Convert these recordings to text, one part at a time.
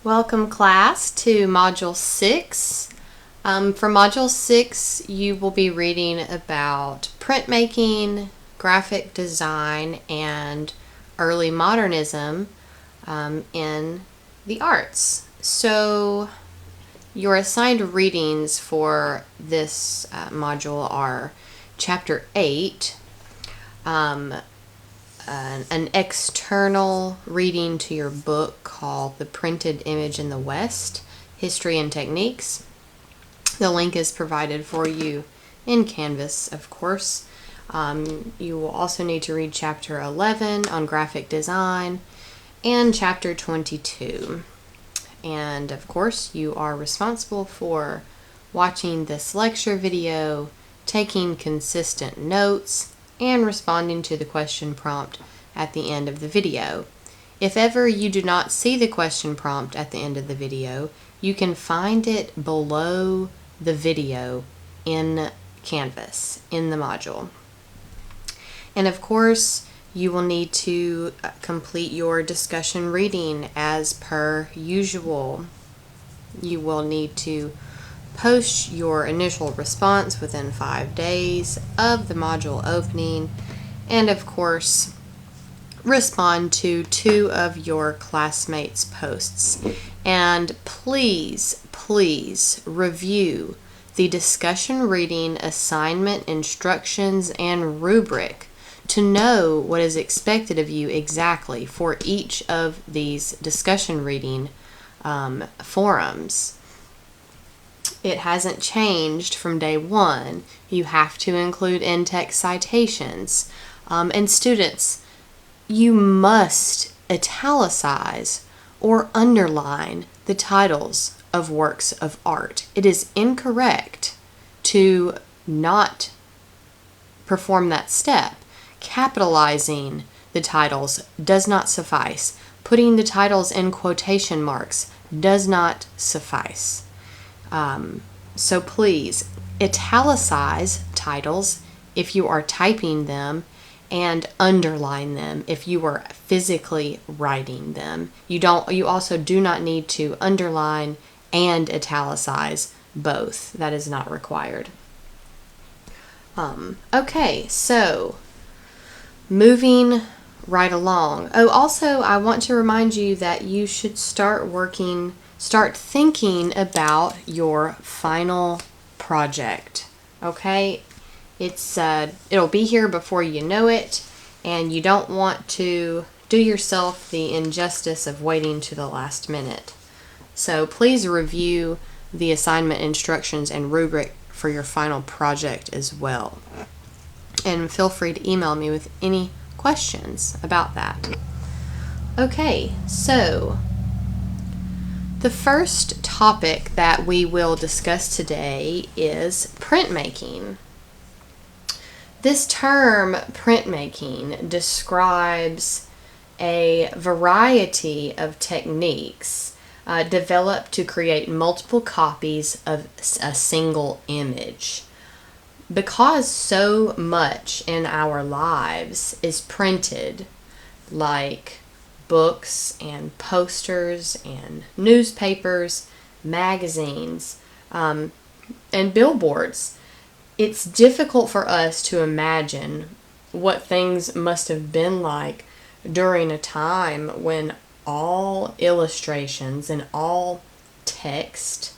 Welcome class to Module 6. For Module 6, you will be reading about printmaking, graphic design, and early modernism in the arts. So your assigned readings for this module are Chapter 8, an external reading to your book called The Printed Image in the West, History and Techniques. The link is provided for you in Canvas, of course. You will also need to read Chapter 11 on graphic design and Chapter 22. And of course, you are responsible for watching this lecture video, taking consistent notes, and responding to the question prompt at the end of the video. If ever you do not see the question prompt at the end of the video, you can find it below the video in Canvas, in the module. And of course, you will need to complete your discussion reading as per usual. You will need to post your initial response within 5 days of the module opening, and of course, respond to 2 of your classmates' posts. And please review the discussion reading assignment instructions and rubric to know what is expected of you exactly for each of these discussion reading forums. It hasn't changed from day one. You have to include in-text citations. And students, you must italicize or underline the titles of works of art. It is incorrect to not perform that step. Capitalizing the titles does not suffice. Putting the titles in quotation marks does not suffice. So please italicize titles if you are typing them and underline them if you are physically writing them. You also do not need to underline and italicize both. That is not required. Okay, so moving right along. Oh, also I want to remind you that you should start thinking about your final project. Okay? It'll be here before you know it, and you don't want to do yourself the injustice of waiting to the last minute. So please review the assignment instructions and rubric for your final project as well. And feel free to email me with any questions about that. Okay, so the first topic that we will discuss today is printmaking. This term, printmaking, describes a variety of techniques developed to create multiple copies of a single image. Because so much in our lives is printed, like books and posters and newspapers, magazines, and billboards, it's difficult for us to imagine what things must have been like during a time when all illustrations and all texts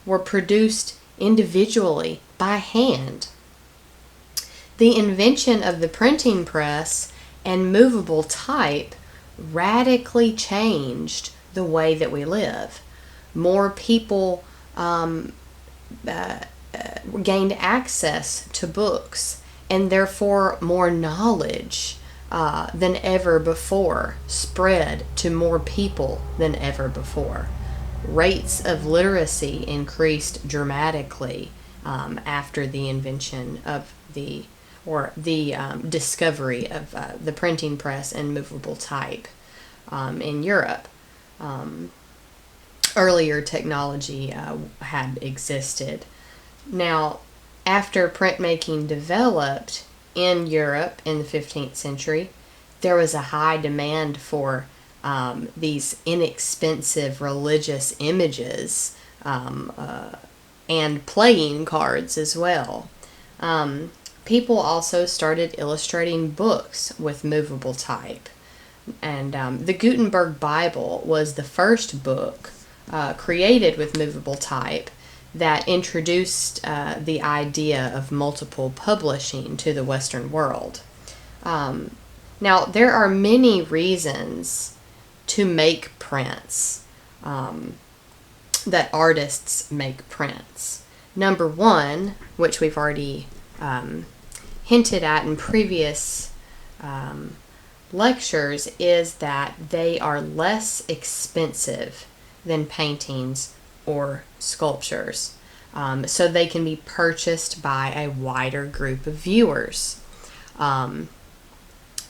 were produced individually by hand. The invention of the printing press and movable type radically changed the way that we live. More people gained access to books, and therefore more knowledge than ever before spread to more people than ever before. Rates of literacy increased dramatically after the invention of the discovery of the printing press and movable type in Europe. Earlier technology had existed. Now, after printmaking developed in Europe in the 15th century, there was a high demand for these inexpensive religious images, and playing cards as well. People also started illustrating books with movable type. And the Gutenberg Bible was the first book created with movable type that introduced the idea of multiple publishing to the Western world. Now, there are many reasons to make prints, that artists make prints. Number one, which we've already hinted at in previous lectures, is that they are less expensive than paintings or sculptures. So they can be purchased by a wider group of viewers.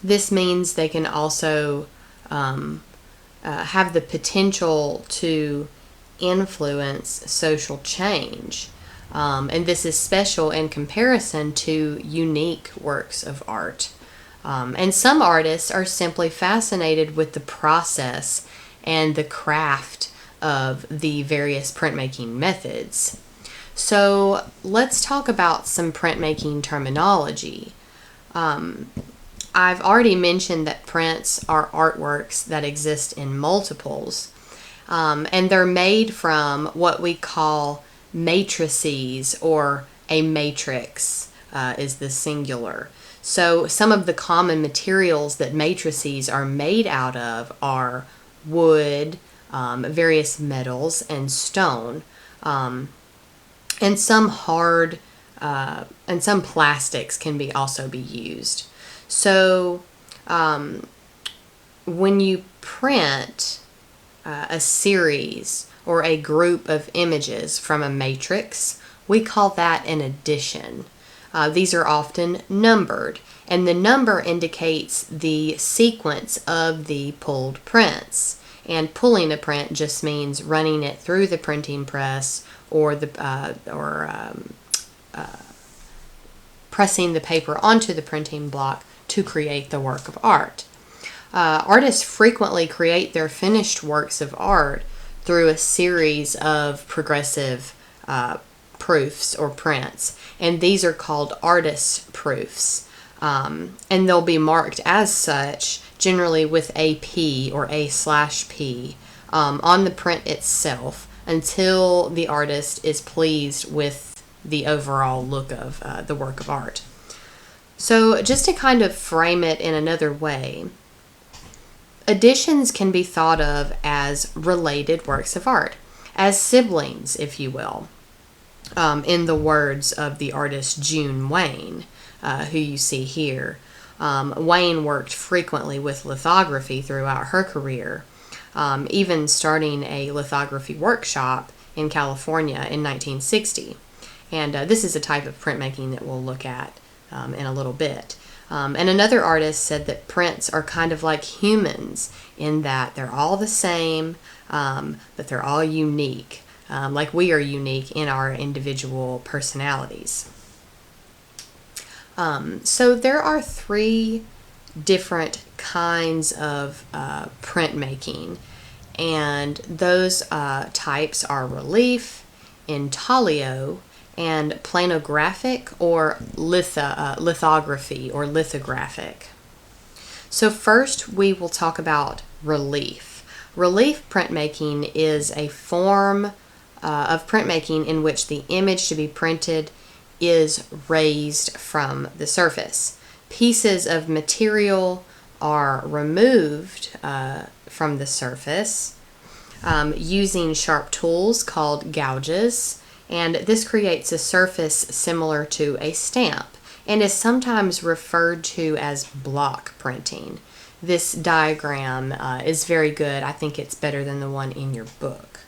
This means they can also have the potential to influence social change. And this is special in comparison to unique works of art. And some artists are simply fascinated with the process and the craft of the various printmaking methods. So let's talk about some printmaking terminology. I've already mentioned that prints are artworks that exist in multiples, and they're made from what we call matrices, or a matrix is the singular. So some of the common materials that matrices are made out of are wood, various metals, and stone, and some hard and some plastics can be also be used. So when you print a series or a group of images from a matrix, we call that an addition. These are often numbered, and the number indicates the sequence of the pulled prints. And pulling a print just means running it through the printing press, or pressing the paper onto the printing block to create the work of art. Artists frequently create their finished works of art through a series of progressive proofs or prints, and these are called artist proofs, and they'll be marked as such, generally with a P or A/P on the print itself, until the artist is pleased with the overall look of the work of art. So just to kind of frame it in another way, additions can be thought of as related works of art, as siblings, if you will. In the words of the artist June Wayne, who you see here. Wayne worked frequently with lithography throughout her career, even starting a lithography workshop in California in 1960. And this is a type of printmaking that we'll look at in a little bit. And another artist said that prints are kind of like humans in that they're all the same, but they're all unique, like we are unique in our individual personalities. So there are three different kinds of printmaking, and those types are relief, intaglio, and planographic, or lithography or lithographic. So first we will talk about relief. Relief printmaking is a form of printmaking in which the image to be printed is raised from the surface. Pieces of material are removed from the surface using sharp tools called gouges, and this creates a surface similar to a stamp and is sometimes referred to as block printing. This diagram is very good. I think it's better than the one in your book.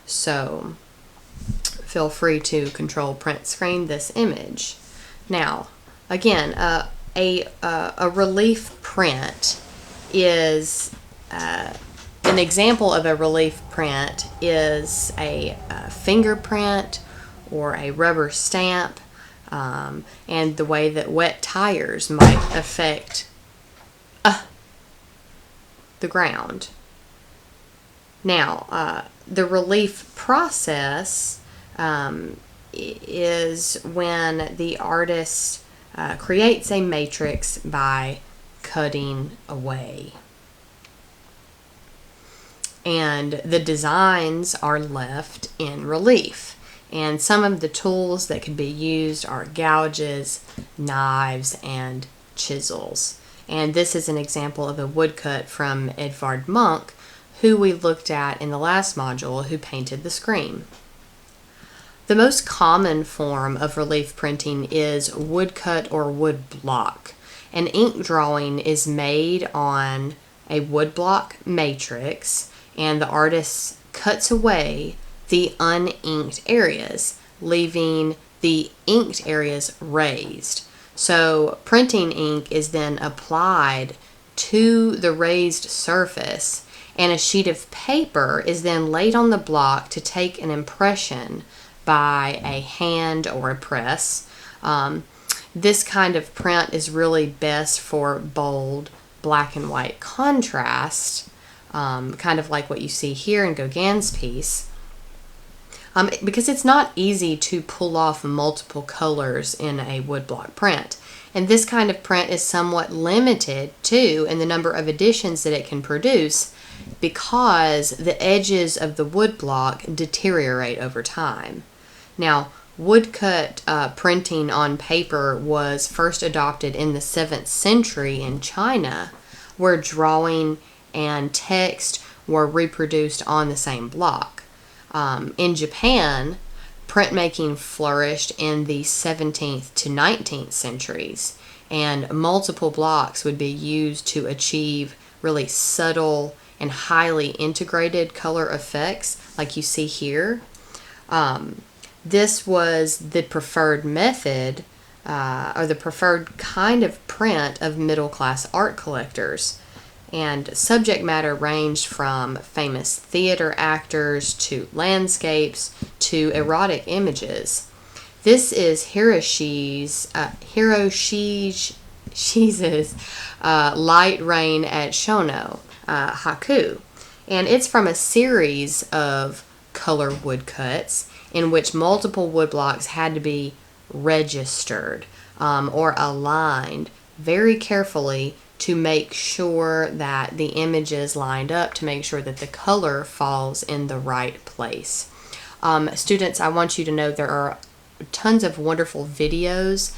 So feel free to control print screen this image. Now, again, a relief print is an example of a relief print is a fingerprint or a rubber stamp, and the way that wet tires might affect the ground. Now, the relief process is when the artist creates a matrix by cutting away. And the designs are left in relief. And some of the tools that can be used are gouges, knives, and chisels. And this is an example of a woodcut from Edvard Munch, who we looked at in the last module, who painted the Scream. The most common form of relief printing is woodcut or woodblock. An ink drawing is made on a woodblock matrix, and the artist cuts away the uninked areas, leaving the inked areas raised. So printing ink is then applied to the raised surface, and a sheet of paper is then laid on the block to take an impression by a hand or a press. This kind of print is really best for bold black and white contrast, kind of like what you see here in Gauguin's piece, because it's not easy to pull off multiple colors in a woodblock print. And this kind of print is somewhat limited too in the number of editions that it can produce, because the edges of the woodblock deteriorate over time. Now, woodcut printing on paper was first adopted in the 7th century in China, where drawing and text were reproduced on the same block. In Japan, printmaking flourished in the 17th to 19th centuries, and multiple blocks would be used to achieve really subtle and highly integrated color effects like you see here. This was the preferred method, or the preferred kind of print of middle-class art collectors. And subject matter ranged from famous theater actors to landscapes to erotic images. This is Hiroshi's Light Rain at Shono, Haku. And it's from a series of color woodcuts in which multiple woodblocks had to be registered or aligned very carefully to make sure that the images lined up, to make sure that the color falls in the right place. Students, I want you to know there are tons of wonderful videos,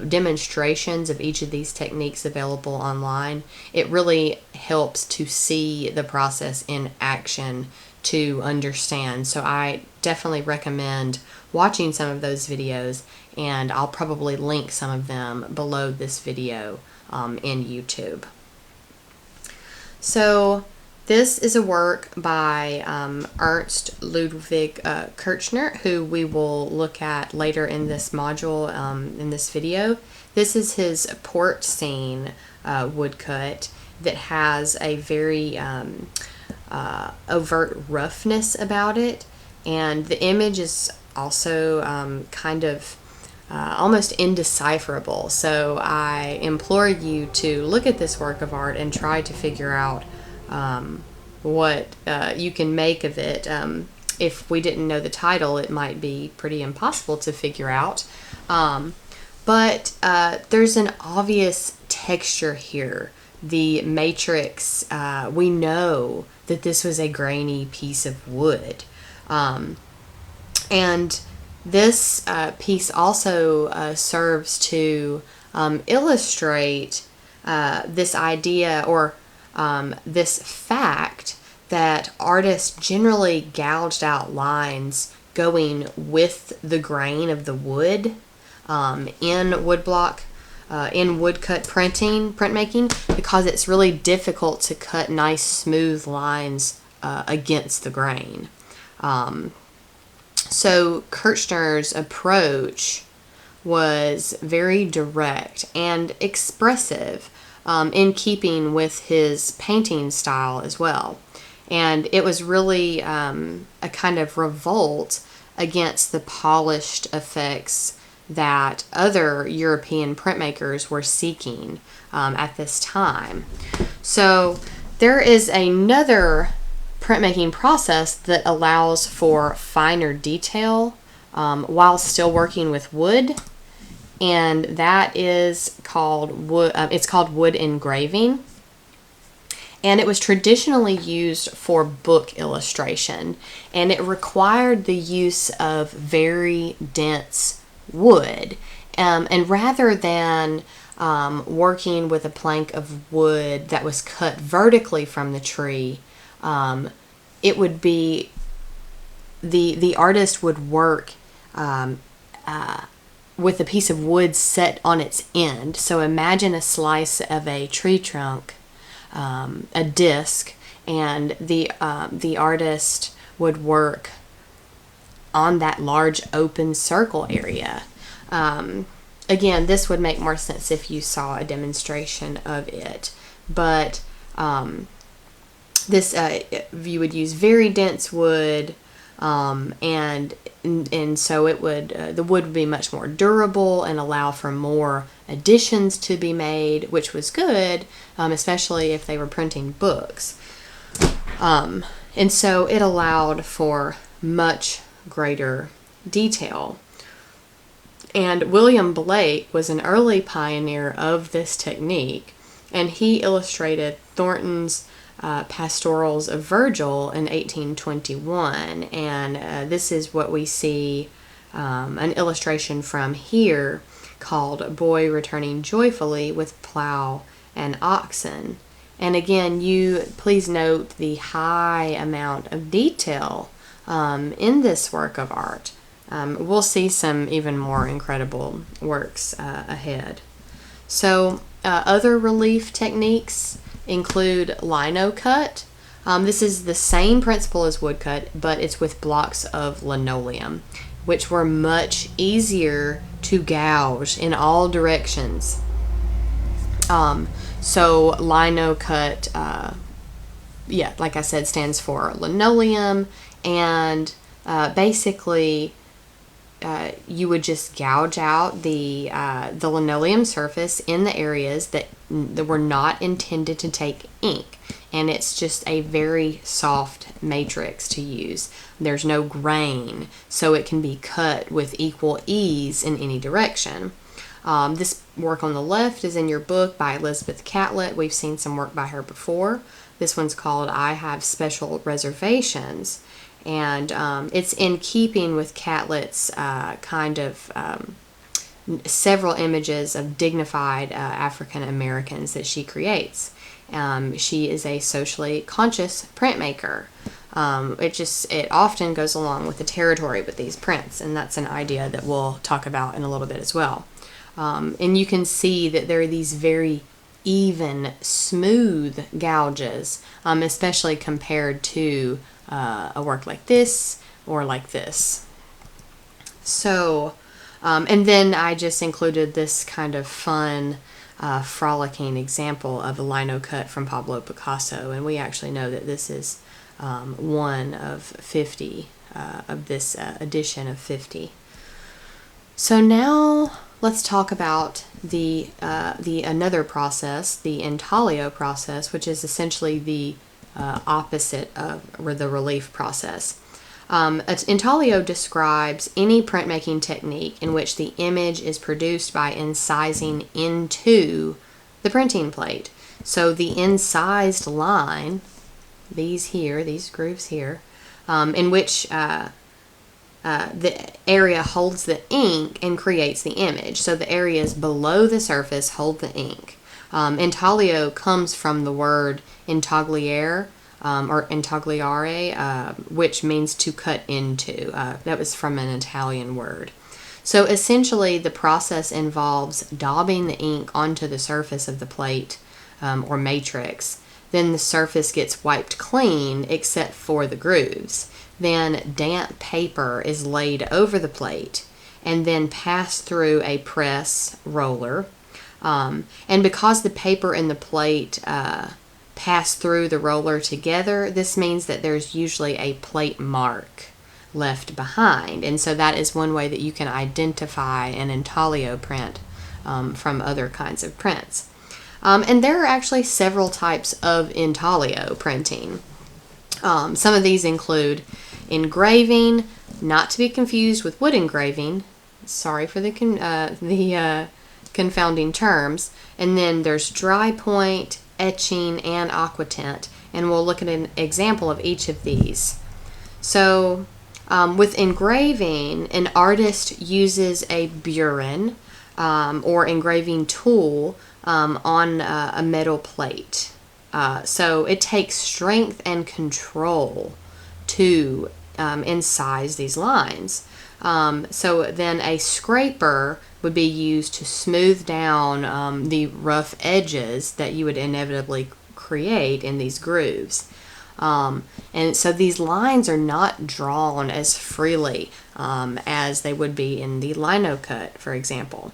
demonstrations of each of these techniques available online. It really helps to see the process in action to understand. So I definitely recommend watching some of those videos, and I'll probably link some of them below this video in YouTube. So this is a work by Ernst Ludwig Kirchner, who we will look at later in this module, in this video. This is his port scene woodcut that has a very overt roughness about it, and the image is also kind of almost indecipherable. So I implore you to look at this work of art and try to figure out what you can make of it. If we didn't know the title, it might be pretty impossible to figure out. But there's an obvious texture here. The matrix, we know that this was a grainy piece of wood. And this piece also serves to illustrate this idea, or this fact, that artists generally gouged out lines going with the grain of the wood in woodblock, in woodcut printmaking, because it's really difficult to cut nice smooth lines against the grain. So Kirchner's approach was very direct and expressive, in keeping with his painting style as well. And it was really a kind of revolt against the polished effects that other European printmakers were seeking at this time. So there is another printmaking process that allows for finer detail while still working with wood, and that is called wood. It's called wood engraving, and it was traditionally used for book illustration, and it required the use of very dense wood, and rather than working with a plank of wood that was cut vertically from the tree, it would be the artist would work with a piece of wood set on its end. So imagine a slice of a tree trunk, a disc, and the artist would work on that large open circle area. Again, this would make more sense if you saw a demonstration of it, but this you would use very dense wood, and so it would the wood would be much more durable and allow for more additions to be made, which was good, especially if they were printing books. And so it allowed for much greater detail. And William Blake was an early pioneer of this technique, and he illustrated Thornton's Pastorals of Virgil in 1821, and this is what we see, an illustration from here called Boy Returning Joyfully with Plow and Oxen. And again, please note the high amount of detail in this work of art. We'll see some even more incredible works ahead. So other relief techniques include lino cut. This is the same principle as woodcut, but it's with blocks of linoleum, which were much easier to gouge in all directions. So lino cut, like I said, stands for linoleum, and basically you would just gouge out the linoleum surface in the areas that were not intended to take ink, and it's just a very soft matrix to use. There's no grain, so it can be cut with equal ease in any direction. This work on the left is in your book by Elizabeth Catlett. We've seen some work by her before. This one's called I Have Special Reservations, and it's in keeping with Catlett's several images of dignified African Americans that she creates. She is a socially conscious printmaker. It often goes along with the territory with these prints, and that's an idea that we'll talk about in a little bit as well. And you can see that there are these very even, smooth gouges, especially compared to a work like this or like this. So, and then I just included this kind of fun, frolicking example of a lino cut from Pablo Picasso, and we actually know that this is one of 50 of this edition of 50. So now let's talk about the another process, the intaglio process, which is essentially the opposite of the relief process. Intaglio describes any printmaking technique in which the image is produced by incising into the printing plate. So the incised line, these grooves here, in which the area holds the ink and creates the image. So the areas below the surface hold the ink. Intaglio comes from the word intagliare, or intagliare, which means to cut into. That was from an Italian word. So essentially the process involves daubing the ink onto the surface of the plate or matrix. Then the surface gets wiped clean except for the grooves. Then damp paper is laid over the plate and then passed through a press roller. And because the paper and the plate pass through the roller together, this means that there's usually a plate mark left behind. And so that is one way that you can identify an intaglio print from other kinds of prints. And there are actually several types of intaglio printing. Some of these include engraving, not to be confused with wood engraving. Sorry for the confounding terms. And then there's dry point, etching, and aquatint. And we'll look at an example of each of these. So with engraving, an artist uses a burin or engraving tool on a metal plate. So it takes strength and control to incise these lines. So then a scraper would be used to smooth down the rough edges that you would inevitably create in these grooves. And so these lines are not drawn as freely as they would be in the lino cut, for example.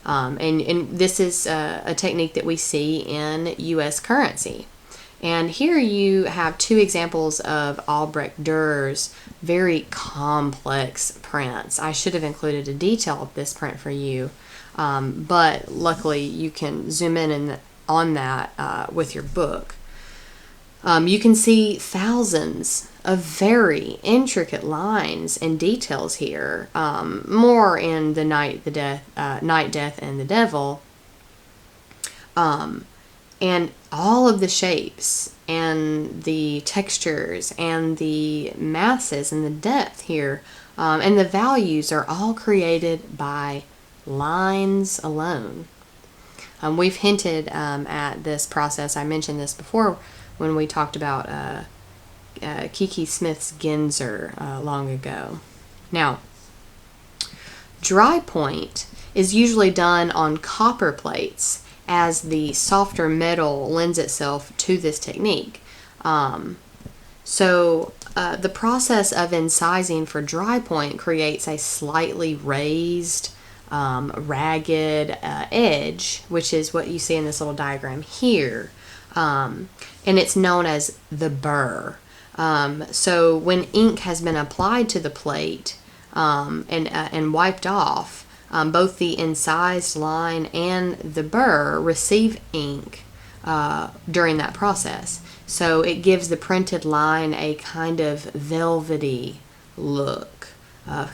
And this is a technique that we see in U.S. currency. And here you have two examples of Albrecht Dürer's very complex prints. I should have included a detail of this print for you, but luckily you can zoom in on that with your book. You can see thousands of very intricate lines and details here, more in the Night, Death, and the Devil, and all of the shapes and the textures and the masses and the depth here, and the values are all created by lines alone. We've hinted at this process. I mentioned this before when we talked about Kiki Smith's Genzer long ago. Now, dry point is usually done on copper plates, as the softer metal lends itself to this technique. So the process of incising for dry point creates a slightly raised, ragged edge, which is what you see in this little diagram here. And it's known as the burr. So when ink has been applied to the plate and wiped off, both the incised line and the burr receive ink during that process. So it gives the printed line a kind of velvety look,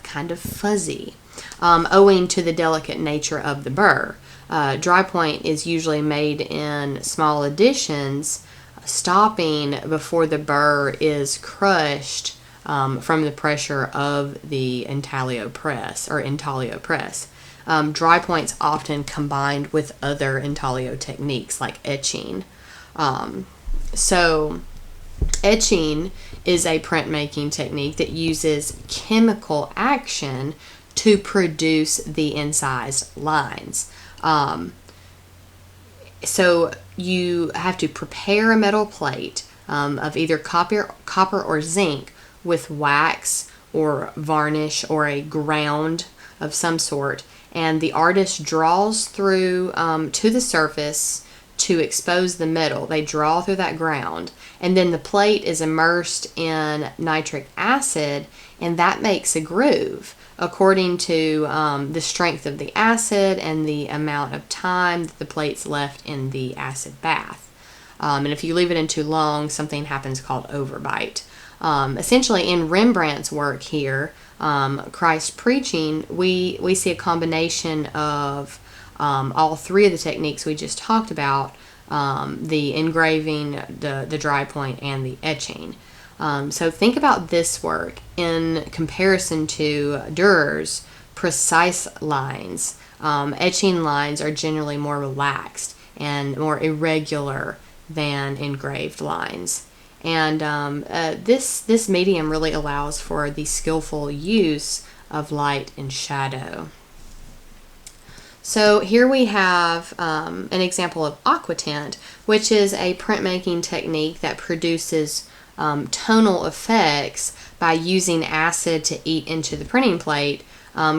kind of fuzzy, owing to the delicate nature of the burr. Dry point is usually made in small editions, stopping before the burr is crushed from the pressure of the intaglio press. Dry point's often combined with other intaglio techniques like etching. So etching is a printmaking technique that uses chemical action to produce the incised lines. So you have to prepare a metal plate of either copper or zinc with wax or varnish or a ground of some sort, and the artist draws through to the surface to expose the metal. They draw through that ground, and then the plate is immersed in nitric acid, and that makes a groove according to the strength of the acid and the amount of time that the plate's left in the acid bath. And if you leave it in too long, something happens called overbite. Essentially, in Rembrandt's work here, Christ Preaching, we see a combination of all three of the techniques we just talked about, the engraving, the dry point, and the etching. So think about this work in comparison to Dürer's precise lines. Etching lines are generally more relaxed and more irregular than engraved lines. And this medium really allows for the skillful use of light and shadow. So here we have an example of aquatint, which is a printmaking technique that produces tonal effects by using acid to eat into the printing plate,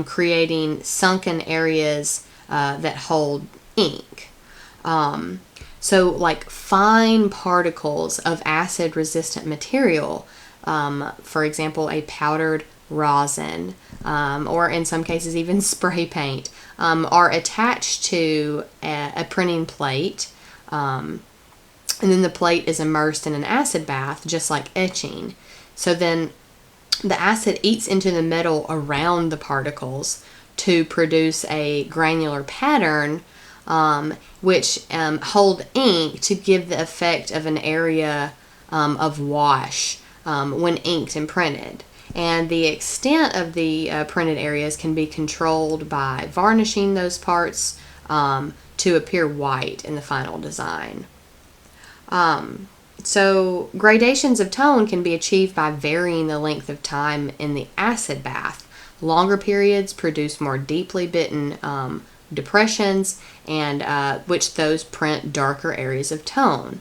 creating sunken areas that hold ink. So like fine particles of acid-resistant material, for example, a powdered rosin, or in some cases even spray paint, are attached to a printing plate And then the plate is immersed in an acid bath, just like etching. So then the acid eats into the metal around the particles to produce a granular pattern, which hold ink to give the effect of an area of wash when inked and printed. And the extent of the printed areas can be controlled by varnishing those parts to appear white in the final design. So gradations of tone can be achieved by varying the length of time in the acid bath. Longer periods produce more deeply bitten depressions, and which those print darker areas of tone.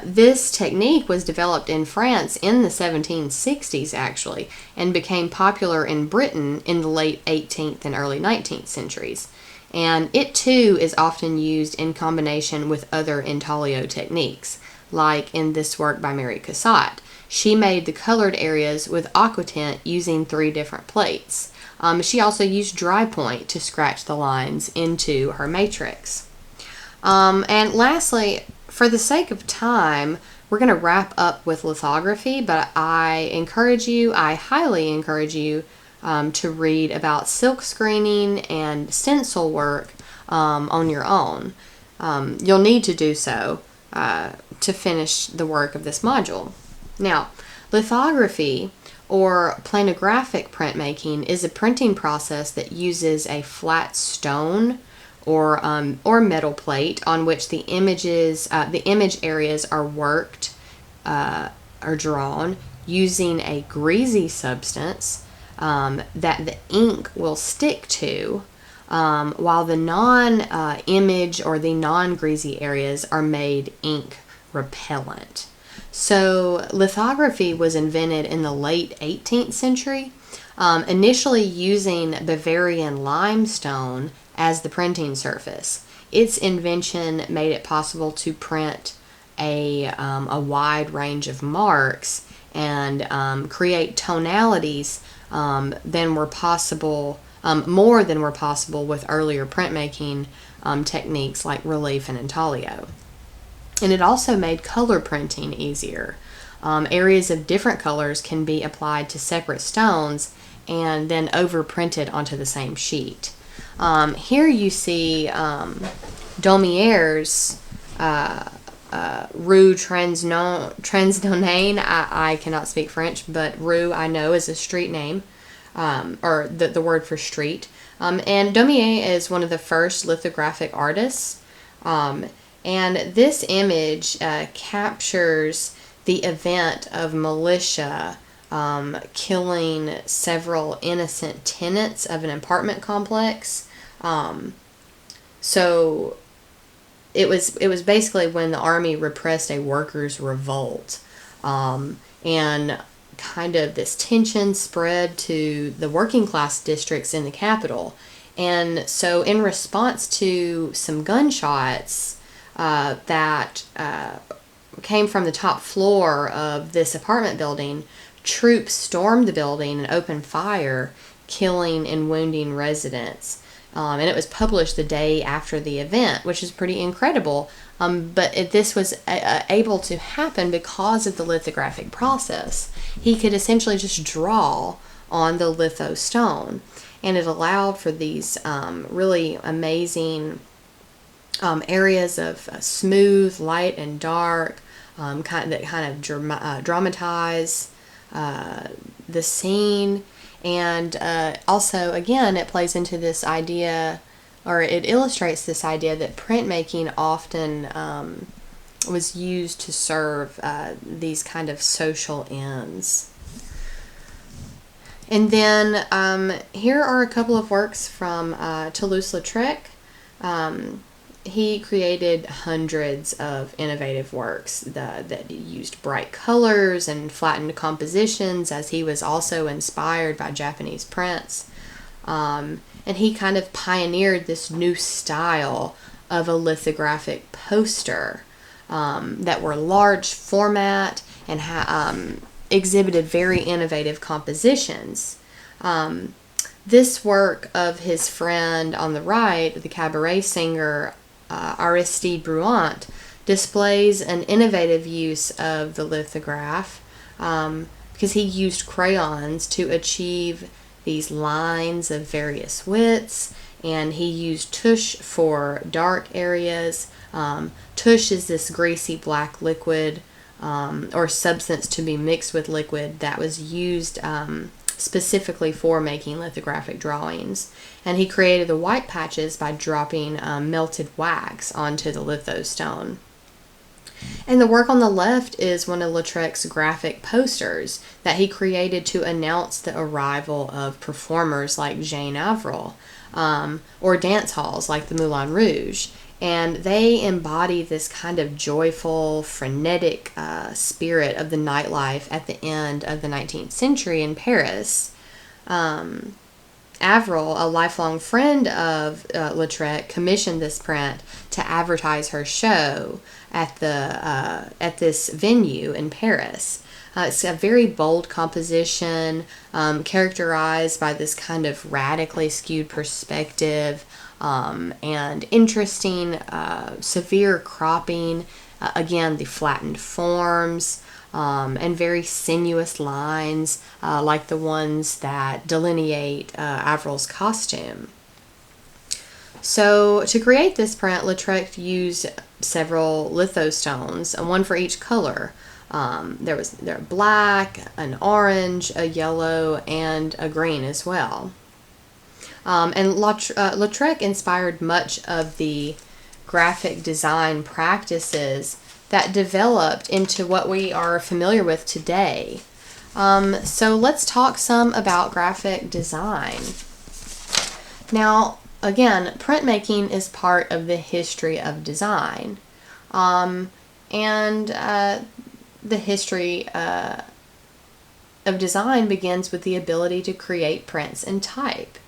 This technique was developed in France in the 1760s, actually, and became popular in Britain in the late 18th and early 19th centuries. And it too is often used in combination with other intaglio techniques, like in this work by Mary Cassatt. She made the colored areas with aquatint using 3 different plates. She also used dry point to scratch the lines into her matrix. And lastly, for the sake of time, we're going to wrap up with lithography, but I highly encourage you to read about silk screening and stencil work on your own. You'll need to do so to finish the work of this module. Now, lithography or planographic printmaking is a printing process that uses a flat stone or metal plate on which the image areas are worked or drawn using a greasy substance that the ink will stick to, while the non-image or the non-greasy areas are made ink repellent. So lithography was invented in the late 18th century, initially using Bavarian limestone as the printing surface. Its invention made it possible to print a wide range of marks and create tonalities more than were possible with earlier printmaking techniques like relief and intaglio. And it also made color printing easier. Areas of different colors can be applied to separate stones and then overprinted onto the same sheet. Here you see Daumier's Rue Transnonain. I cannot speak French, but Rue I know is a street name, or the word for street. And Daumier is one of the first lithographic artists. And this image captures the event of militia killing several innocent tenants of an apartment complex. So it was basically when the army repressed a workers' revolt, and kind of this tension spread to the working class districts in the capital. And so in response to some gunshots that came from the top floor of this apartment building, troops stormed the building and opened fire, killing and wounding residents. And it was published the day after the event, which is pretty incredible. But this was able to happen because of the lithographic process. He could essentially just draw on the litho stone, and it allowed for these really amazing areas of smooth, light, and dark, that dramatize the scene. And also, again, it plays into this idea, or it illustrates this idea that printmaking often was used to serve these kind of social ends. And then here are a couple of works from Toulouse-Lautrec. He created hundreds of innovative works that used bright colors and flattened compositions, as he was also inspired by Japanese prints. And he kind of pioneered this new style of a lithographic poster that were large format and exhibited very innovative compositions. This work of his friend on the right, the cabaret singer Aristide Bruant, displays an innovative use of the lithograph because he used crayons to achieve these lines of various widths, and he used tusch for dark areas. Tusch is this greasy black liquid or substance to be mixed with liquid that was used specifically for making lithographic drawings. And he created the white patches by dropping melted wax onto the lithostone. And the work on the left is one of Lautrec's graphic posters that he created to announce the arrival of performers like Jane Avril, or dance halls like the Moulin Rouge. And they embody this kind of joyful, frenetic spirit of the nightlife at the end of the 19th century in Paris. Avril, a lifelong friend of Lautrec, commissioned this print to advertise her show at this venue in Paris. It's a very bold composition, characterized by this kind of radically skewed perspective and interesting, severe cropping. Again, the flattened forms. And very sinuous lines like the ones that delineate Avril's costume. So to create this print, Lautrec used several lithostones, one for each color. There was black, an orange, a yellow, and a green as well. And Lautrec inspired much of the graphic design practices that developed into what we are familiar with today. So let's talk some about graphic design. Now, again, printmaking is part of the history of design. And the history of design begins with the ability to create prints and type.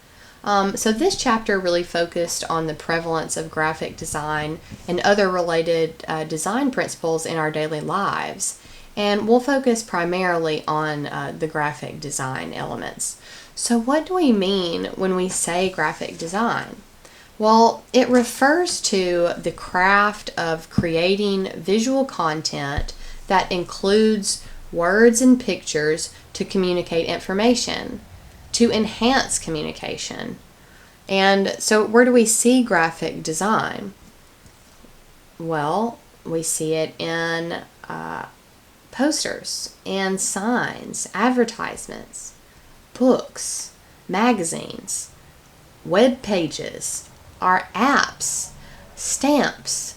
So this chapter really focused on the prevalence of graphic design and other related design principles in our daily lives. And we'll focus primarily on the graphic design elements. So what do we mean when we say graphic design? Well, it refers to the craft of creating visual content that includes words and pictures to communicate information, to enhance communication. And so where do we see graphic design? Well, we see it in posters and signs, advertisements, books, magazines, web pages, our apps, stamps,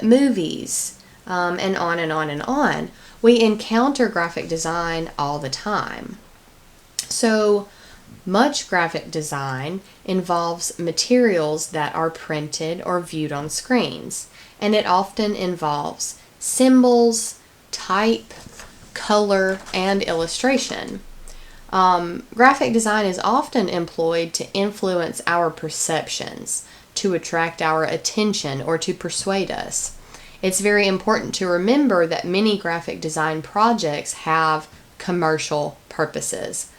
movies, and on and on and on. We encounter graphic design all the time. So much graphic design involves materials that are printed or viewed on screens, and it often involves symbols, type, color, and illustration. Graphic design is often employed to influence our perceptions, to attract our attention, or to persuade us. It's very important to remember that many graphic design projects have commercial purposes,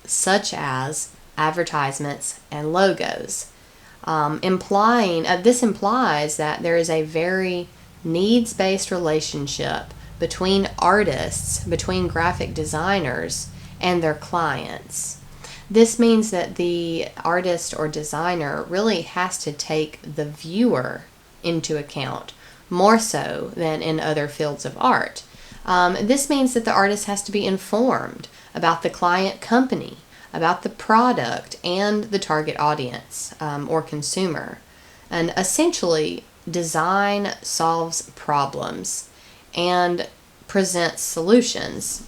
such as advertisements and logos. This implies that there is a very needs-based relationship between artists, between graphic designers, and their clients. This means that the artist or designer really has to take the viewer into account, more so than in other fields of art. This means that the artist has to be informed about the client company, about the product, and the target audience or consumer. And essentially, design solves problems and presents solutions.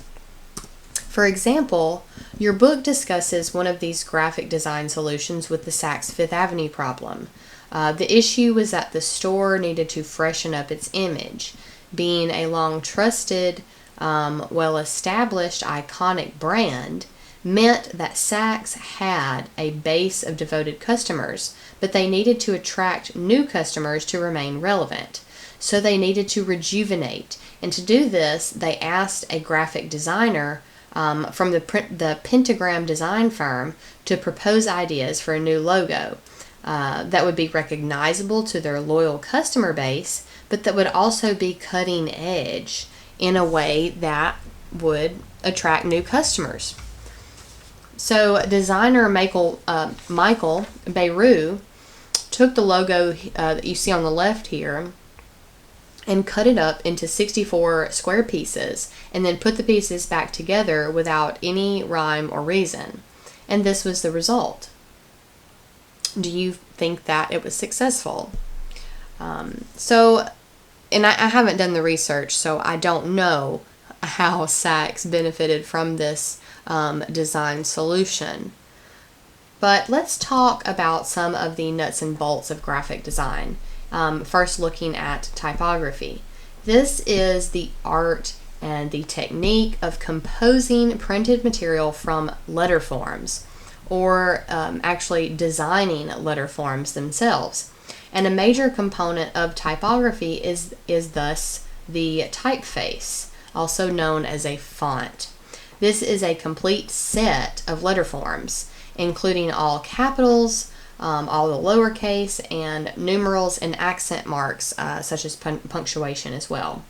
For example, your book discusses one of these graphic design solutions with the Saks Fifth Avenue problem. The issue was that the store needed to freshen up its image. Being a long-trusted, well-established, iconic brand meant that Saks had a base of devoted customers, but they needed to attract new customers to remain relevant. So they needed to rejuvenate. And to do this, they asked a graphic designer from the Pentagram design firm to propose ideas for a new logo that would be recognizable to their loyal customer base, but that would also be cutting edge in a way that would attract new customers. So designer Michael Beirut took the logo that you see on the left here and cut it up into 64 square pieces, and then put the pieces back together without any rhyme or reason. And this was the result. Do you think that it was successful? And I haven't done the research, so I don't know how Saks benefited from this design solution. But let's talk about some of the nuts and bolts of graphic design. First, looking at typography. This is the art and the technique of composing printed material from letter forms, or actually designing letter forms themselves. And a major component of typography is thus the typeface, also known as a font. This is a complete set of letter forms, including all capitals, all the lowercase, and numerals and accent marks, such as punctuation as well.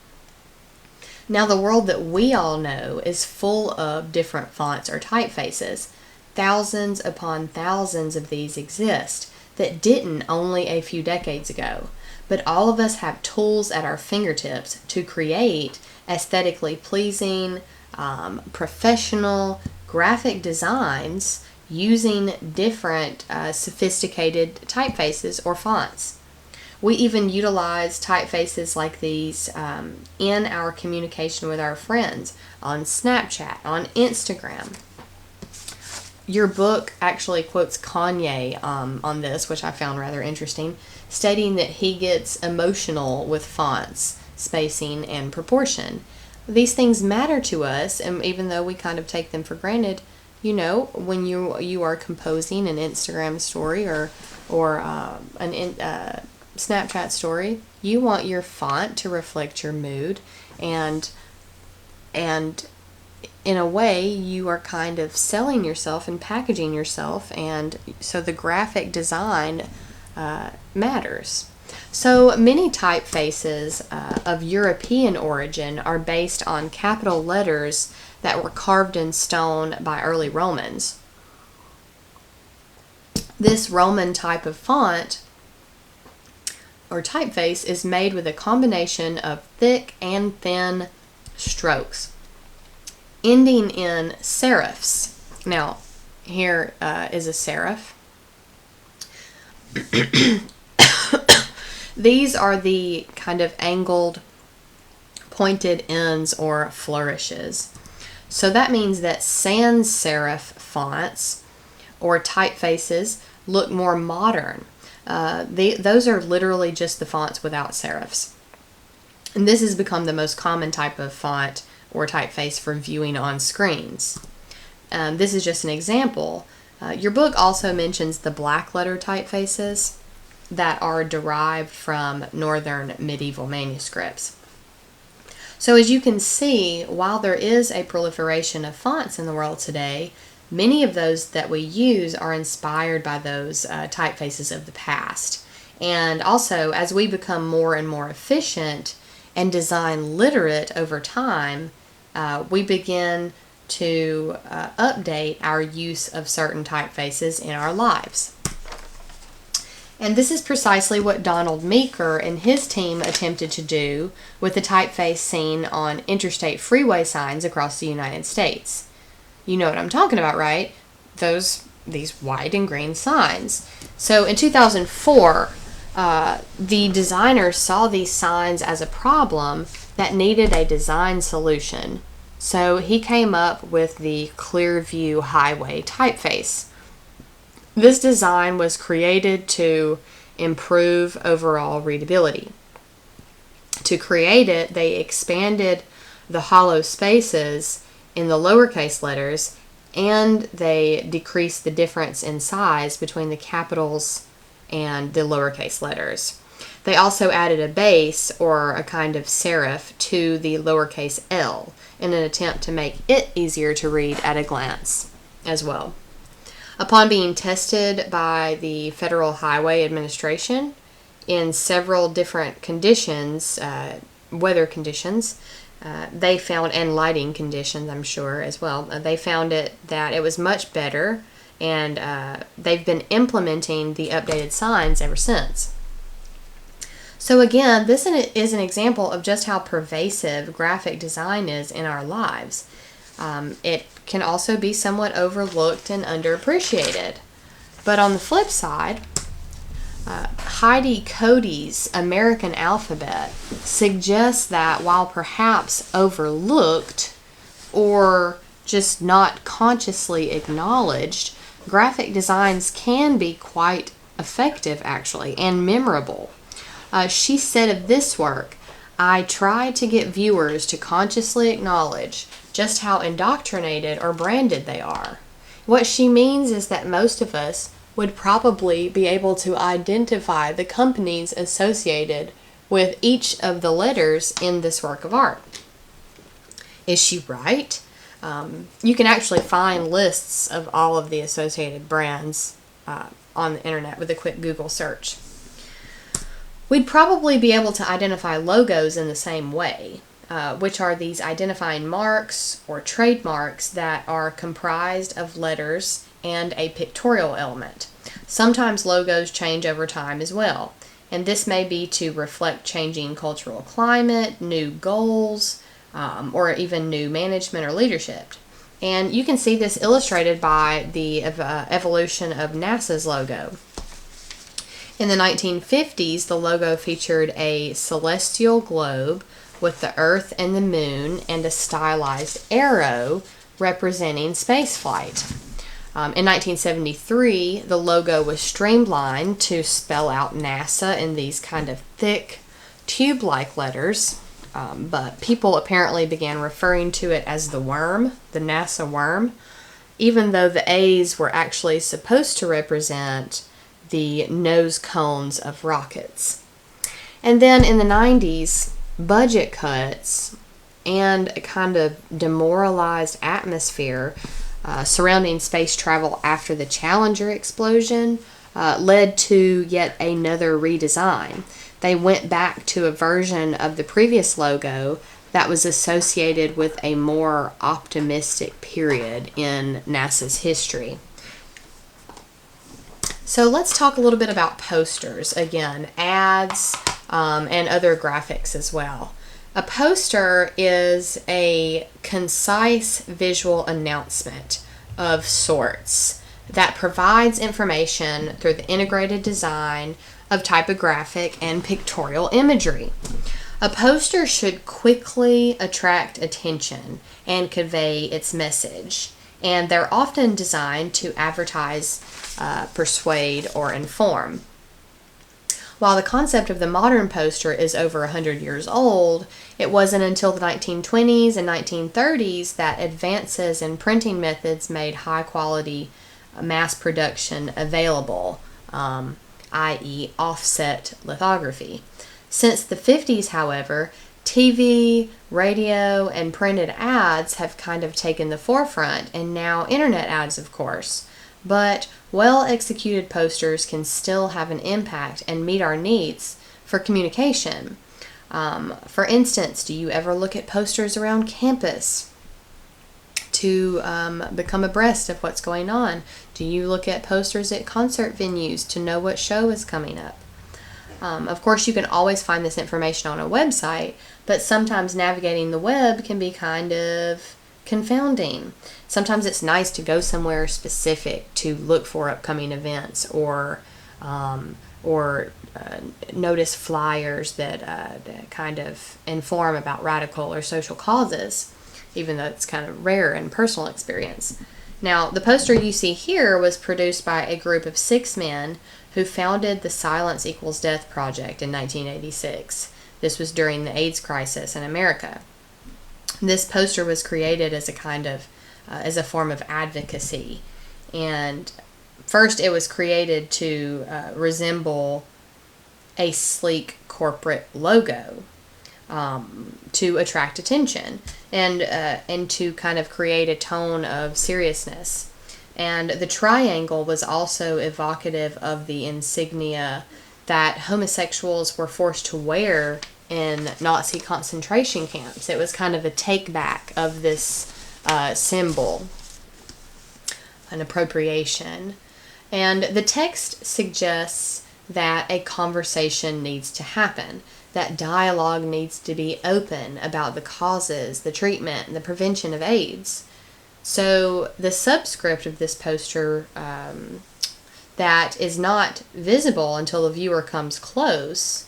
Now, the world that we all know is full of different fonts or typefaces. Thousands upon thousands of these exist that didn't only a few decades ago. But all of us have tools at our fingertips to create aesthetically pleasing, professional graphic designs using different sophisticated typefaces or fonts. We even utilize typefaces like these in our communication with our friends on Snapchat, on Instagram. Your book actually quotes Kanye on this, which I found rather interesting, stating that he gets emotional with fonts, spacing, and proportion. These things matter to us, and even though we kind of take them for granted, you know, when you are composing an Instagram story or an Snapchat story, you want your font to reflect your mood, and in a way, you are kind of selling yourself and packaging yourself, and so the graphic design matters. So many typefaces of European origin are based on capital letters that were carved in stone by early Romans. This Roman type of font or typeface is made with a combination of thick and thin strokes, ending in serifs. Now, here is a serif. These are the kind of angled, pointed ends or flourishes. So that means that sans serif fonts or typefaces look more modern. Those are literally just the fonts without serifs. And this has become the most common type of font or typeface for viewing on screens. This is just an example. Your book also mentions the black letter typefaces that are derived from northern medieval manuscripts. So as you can see, while there is a proliferation of fonts in the world today, many of those that we use are inspired by those typefaces of the past. And also, as we become more and more efficient and design literate over time, we begin to update our use of certain typefaces in our lives. And this is precisely what Donald Meeker and his team attempted to do with the typeface seen on interstate freeway signs across the United States. You know what I'm talking about, right? These white and green signs. So in 2004, the designers saw these signs as a problem that needed a design solution. So he came up with the Clearview Highway typeface. This design was created to improve overall readability. To create it, they expanded the hollow spaces in the lowercase letters, and they decreased the difference in size between the capitals and the lowercase letters. They also added a base or a kind of serif to the lowercase l in an attempt to make it easier to read at a glance as well. Upon being tested by the Federal Highway Administration, in several different conditions, weather conditions. They found, and lighting conditions, I'm sure, as well. They found that it was much better, and they've been implementing the updated signs ever since. So again, this is an example of just how pervasive graphic design is in our lives. It can also be somewhat overlooked and underappreciated. But on the flip side, Heidi Cody's American Alphabet suggests that while perhaps overlooked or just not consciously acknowledged, graphic designs can be quite effective, actually, and memorable. She said of this work, "I try to get viewers to consciously acknowledge just how indoctrinated or branded they are." What she means is that most of us would probably be able to identify the companies associated with each of the letters in this work of art. Is she right? You can actually find lists of all of the associated brands on the internet with a quick Google search. We'd probably be able to identify logos in the same way, which are these identifying marks or trademarks that are comprised of letters and a pictorial element. Sometimes logos change over time as well, and this may be to reflect changing cultural climate, new goals, or even new management or leadership. And you can see this illustrated by the evolution of NASA's logo. In the 1950s, the logo featured a celestial globe with the Earth and the Moon and a stylized arrow representing spaceflight. In 1973, the logo was streamlined to spell out NASA in these kind of thick, tube-like letters, but people apparently began referring to it as the worm, the NASA worm, even though the A's were actually supposed to represent the nose cones of rockets. And then in the 90s, budget cuts and a kind of demoralized atmosphere surrounding space travel after the Challenger explosion led to yet another redesign. They went back to a version of the previous logo that was associated with a more optimistic period in NASA's history. So let's talk a little bit about posters, again, ads, and other graphics as well. A poster is a concise visual announcement of sorts that provides information through the integrated design of typographic and pictorial imagery. A poster should quickly attract attention and convey its message, and they're often designed to advertise, persuade, or inform. While the concept of the modern poster is over 100 years old, it wasn't until the 1920s and 1930s that advances in printing methods made high-quality mass production available, i.e. offset lithography. Since the 50s, however, TV, radio, and printed ads have kind of taken the forefront, and now internet ads, of course. But well-executed posters can still have an impact and meet our needs for communication. For instance, do you ever look at posters around campus to become abreast of what's going on? Do you look at posters at concert venues to know what show is coming up? Of course, you can always find this information on a website, but sometimes navigating the web can be kind of confounding. Sometimes it's nice to go somewhere specific to look for upcoming events or notice flyers that kind of inform about radical or social causes, even though it's kind of rare in personal experience. Now, the poster you see here was produced by a group of 6 men who founded the Silence Equals Death Project in 1986. This was during the AIDS crisis in America. This poster was created as a kind of, as a form of advocacy. And first it was created to resemble a sleek corporate logo to attract attention and to kind of create a tone of seriousness. And the triangle was also evocative of the insignia that homosexuals were forced to wear in Nazi concentration camps. It was kind of a take back of this symbol, an appropriation. And the text suggests that a conversation needs to happen, that dialogue needs to be open about the causes, the treatment, and the prevention of AIDS. So the subscript of this poster that is not visible until the viewer comes close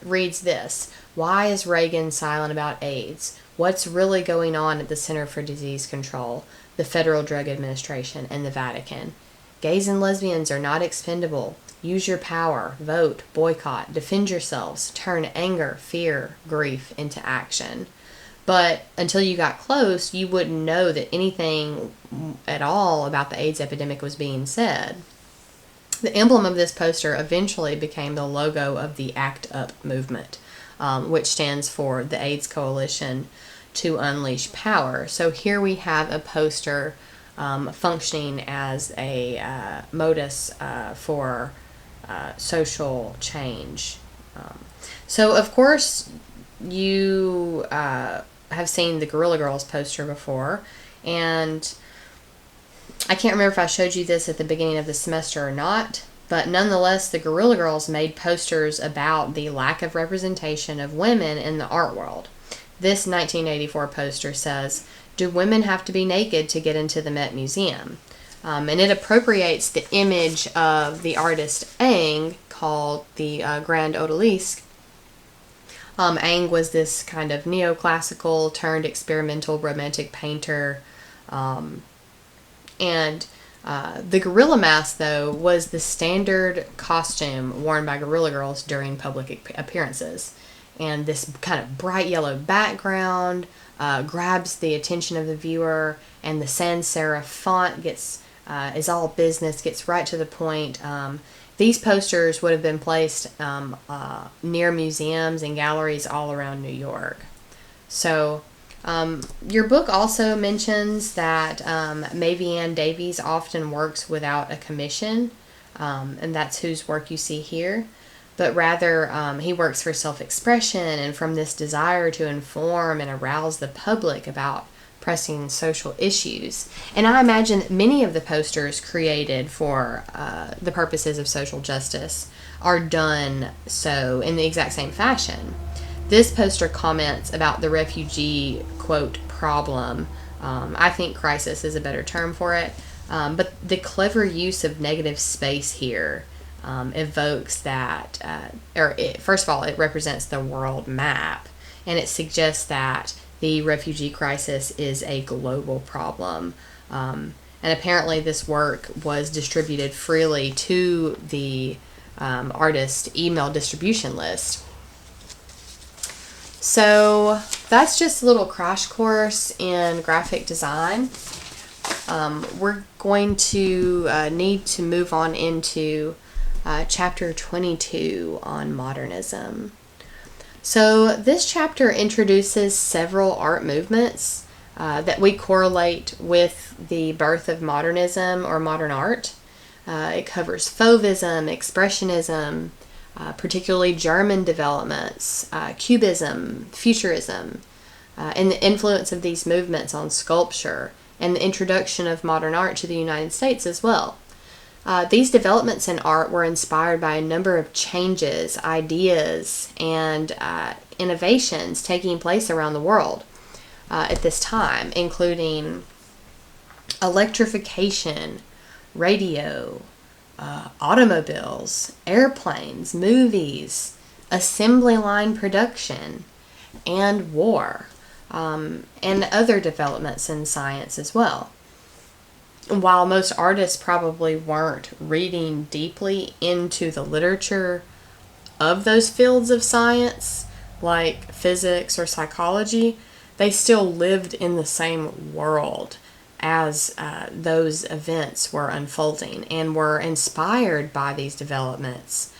reads this: why is Reagan silent about AIDS? What's really going on at the Center for Disease Control, the Federal Drug Administration, and the Vatican? Gays and lesbians are not expendable. Use your power, vote, boycott, defend yourselves, turn anger, fear, grief into action. But until you got close, you wouldn't know that anything at all about the AIDS epidemic was being said. The emblem of this poster eventually became the logo of the ACT UP movement, which stands for the AIDS Coalition to Unleash Power. So here we have a poster functioning as a modus for social change. So, of course, you have seen the Guerrilla Girls poster before, and I can't remember if I showed you this at the beginning of the semester or not, but nonetheless, the Guerrilla Girls made posters about the lack of representation of women in the art world. This 1984 poster says, "Do women have to be naked to get into the Met Museum?" And it appropriates the image of the artist Ang, called the Grand Odalisque. Ang was this kind of neoclassical turned experimental romantic painter. And the gorilla mask, though, was the standard costume worn by Guerrilla Girls during public appearances. And this kind of bright yellow background grabs the attention of the viewer, and the sans serif font is all business, gets right to the point. These posters would have been placed near museums and galleries all around New York. So your book also mentions that Mavie Ann Davies often works without a commission, and that's whose work you see here. But rather, he works for self-expression and from this desire to inform and arouse the public about pressing social issues. And I imagine that many of the posters created for the purposes of social justice are done so in the exact same fashion. This poster comments about the refugee, quote, problem. I think crisis is a better term for it. But the clever use of negative space here evokes that, first of all, it represents the world map, and it suggests that the refugee crisis is a global problem. And apparently this work was distributed freely to the artist email distribution list. So that's just a little crash course in graphic design. We're going to need to move on into chapter 22 on modernism. So this chapter introduces several art movements that we correlate with the birth of modernism or modern art. It covers Fauvism, Expressionism, particularly German developments, Cubism, Futurism, and the influence of these movements on sculpture, and the introduction of modern art to the United States as well. These developments in art were inspired by a number of changes, ideas, and innovations taking place around the world at this time, including electrification, radio, automobiles, airplanes, movies, assembly line production, and war, and other developments in science as well. While most artists probably weren't reading deeply into the literature of those fields of science, like physics or psychology, they still lived in the same world as those events were unfolding and were inspired by these developments,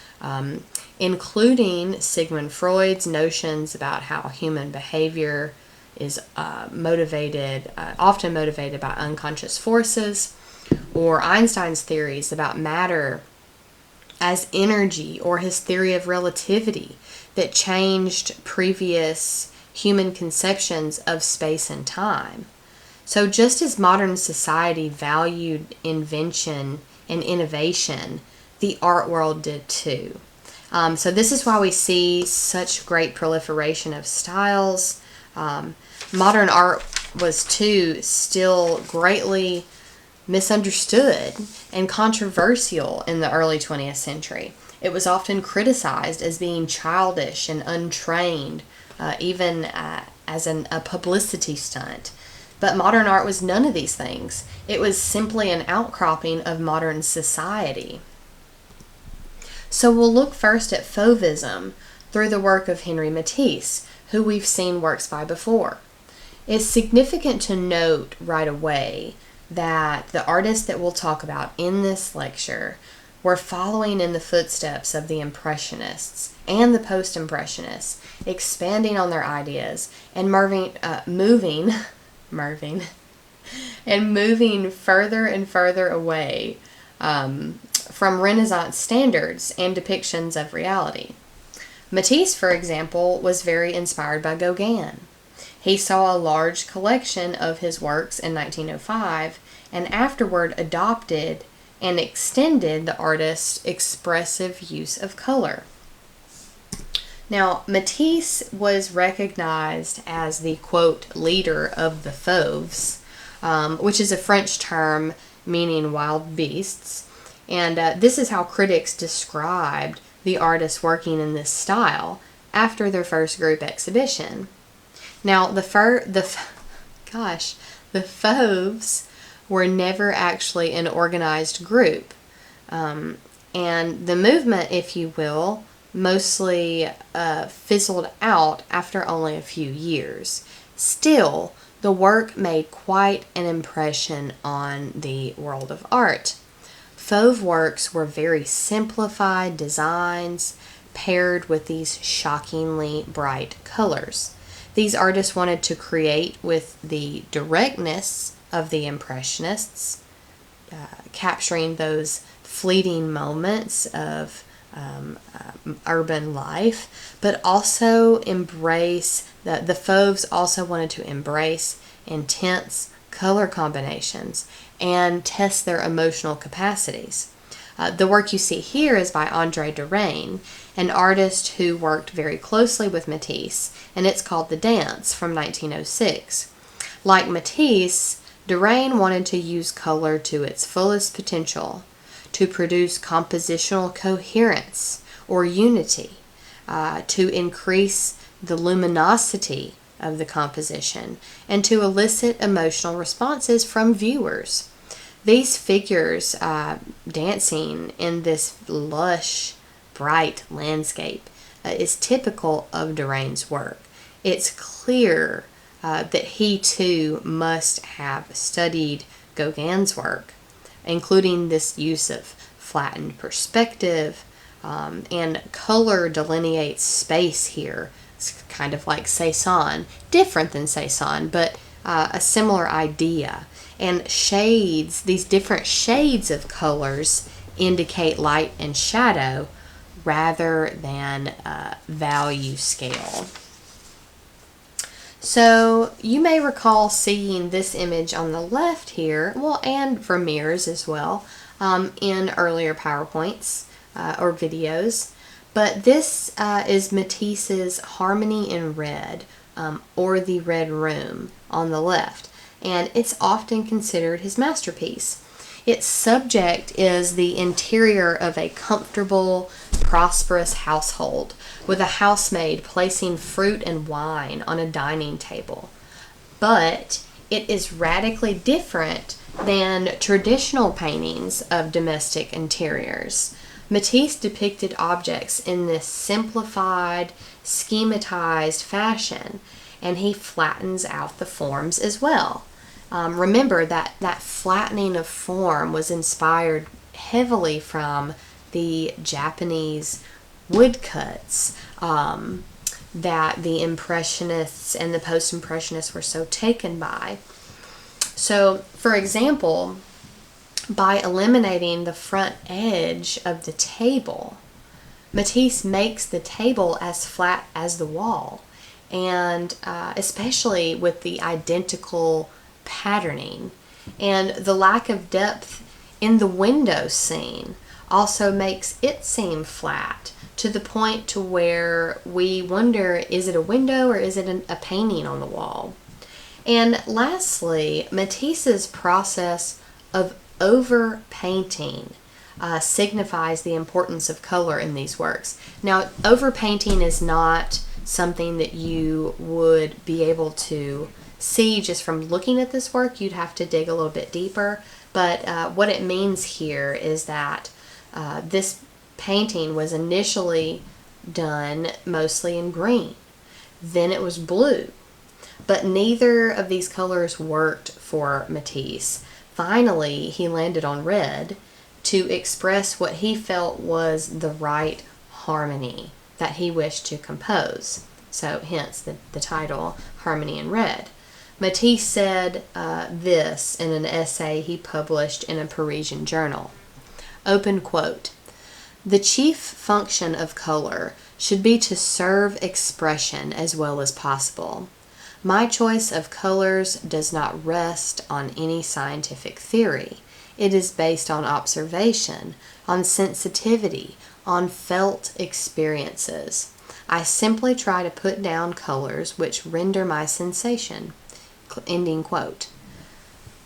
including Sigmund Freud's notions about how human behavior is often motivated by unconscious forces, or Einstein's theories about matter as energy, or his theory of relativity that changed previous human conceptions of space and time. So just as modern society valued invention and innovation, the art world did too. So this is why we see such great proliferation of styles. Modern art was too still greatly misunderstood and controversial in the early 20th century. It was often criticized as being childish and untrained, even as a publicity stunt. But modern art was none of these things. It was simply an outcropping of modern society. So we'll look first at Fauvism through the work of Henri Matisse, who we've seen works by before. It's significant to note right away that the artists that we'll talk about in this lecture were following in the footsteps of the Impressionists and the Post-Impressionists, expanding on their ideas and moving further and further away from Renaissance standards and depictions of reality. Matisse, for example, was very inspired by Gauguin. He saw a large collection of his works in 1905 and afterward adopted and extended the artist's expressive use of color. Now, Matisse was recognized as the, quote, leader of the Fauves, which is a French term meaning wild beasts. And this is how critics described the artists working in this style after their first group exhibition. Now, the Fauves were never actually an organized group. And the movement, if you will, mostly fizzled out after only a few years. Still, the work made quite an impression on the world of art. Fauve works were very simplified designs paired with these shockingly bright colors. These artists wanted to create with the directness of the Impressionists, capturing those fleeting moments of urban life, but also embrace, the Fauves also wanted to embrace intense color combinations and test their emotional capacities. The work you see here is by André Derain, an artist who worked very closely with Matisse, and it's called The Dance from 1906. Like Matisse, Derain wanted to use color to its fullest potential, to produce compositional coherence or unity, to increase the luminosity of the composition, and to elicit emotional responses from viewers. These figures dancing in this lush, bright landscape is typical of Derain's work. It's clear that he too must have studied Gauguin's work, including this use of flattened perspective, and color delineates space here. It's kind of like Cezanne, different than Cezanne, but a similar idea. And shades, these different shades of colors indicate light and shadow rather than value scale. So you may recall seeing this image on the left here, well, and Vermeer's as well, in earlier PowerPoints or videos. But this is Matisse's Harmony in Red, or The Red Room on the left, and it's often considered his masterpiece. Its subject is the interior of a comfortable, prosperous household, with a housemaid placing fruit and wine on a dining table. But it is radically different than traditional paintings of domestic interiors. Matisse depicted objects in this simplified, schematized fashion, and he flattens out the forms as well. Remember that flattening of form was inspired heavily from the Japanese woodcuts that the Impressionists and the Post-Impressionists were so taken by. So, for example, by eliminating the front edge of the table, Matisse makes the table as flat as the wall, and especially with the identical patterning. And the lack of depth in the window scene also makes it seem flat, to the point to where we wonder, is it a window or is it a painting on the wall? And lastly, Matisse's process of overpainting signifies the importance of color in these works. Now, overpainting is not something that you would be able to see just from looking at this work. You'd have to dig a little bit deeper. But what it means here is that this painting was initially done mostly in green. Then it was blue. But neither of these colors worked for Matisse. Finally, he landed on red to express what he felt was the right harmony that he wished to compose. So hence the title, Harmony in Red. Matisse said this in an essay he published in a Parisian journal. Open quote, "The chief function of color should be to serve expression as well as possible. My choice of colors does not rest on any scientific theory. It is based on observation, on sensitivity, on felt experiences. I simply try to put down colors which render my sensation." Ending quote.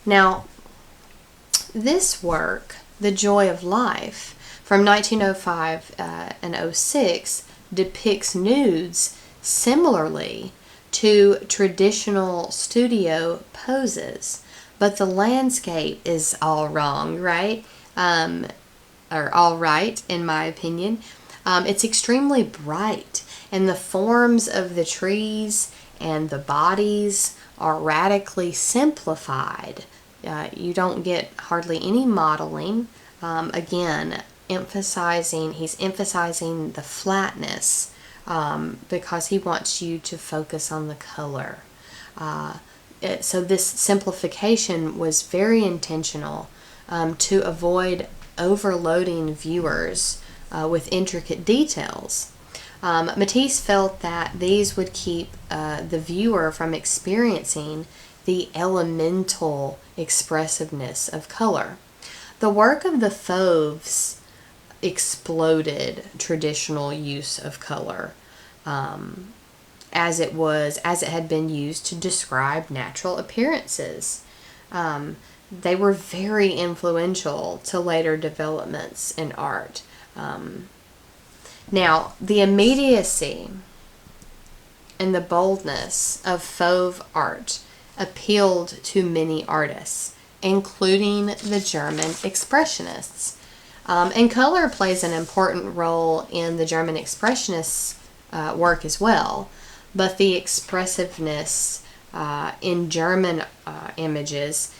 Now, this work, The Joy of Life, from 1905 and 06, depicts nudes similarly to traditional studio poses, but the landscape is all wrong, right? Or all right, in my opinion. It's extremely bright, and the forms of the trees and the bodies are radically simplified. You don't get hardly any modeling. Again, he's emphasizing the flatness because he wants you to focus on the color. So this simplification was very intentional to avoid overloading viewers with intricate details. Matisse felt that these would keep the viewer from experiencing the elemental expressiveness of color. The work of the Fauves exploded traditional use of color as it had been used to describe natural appearances. They were very influential to later developments in art. Now, the immediacy and the boldness of Fauve art appealed to many artists, including the German Expressionists. And color plays an important role in the German Expressionists' work as well, but the expressiveness in German images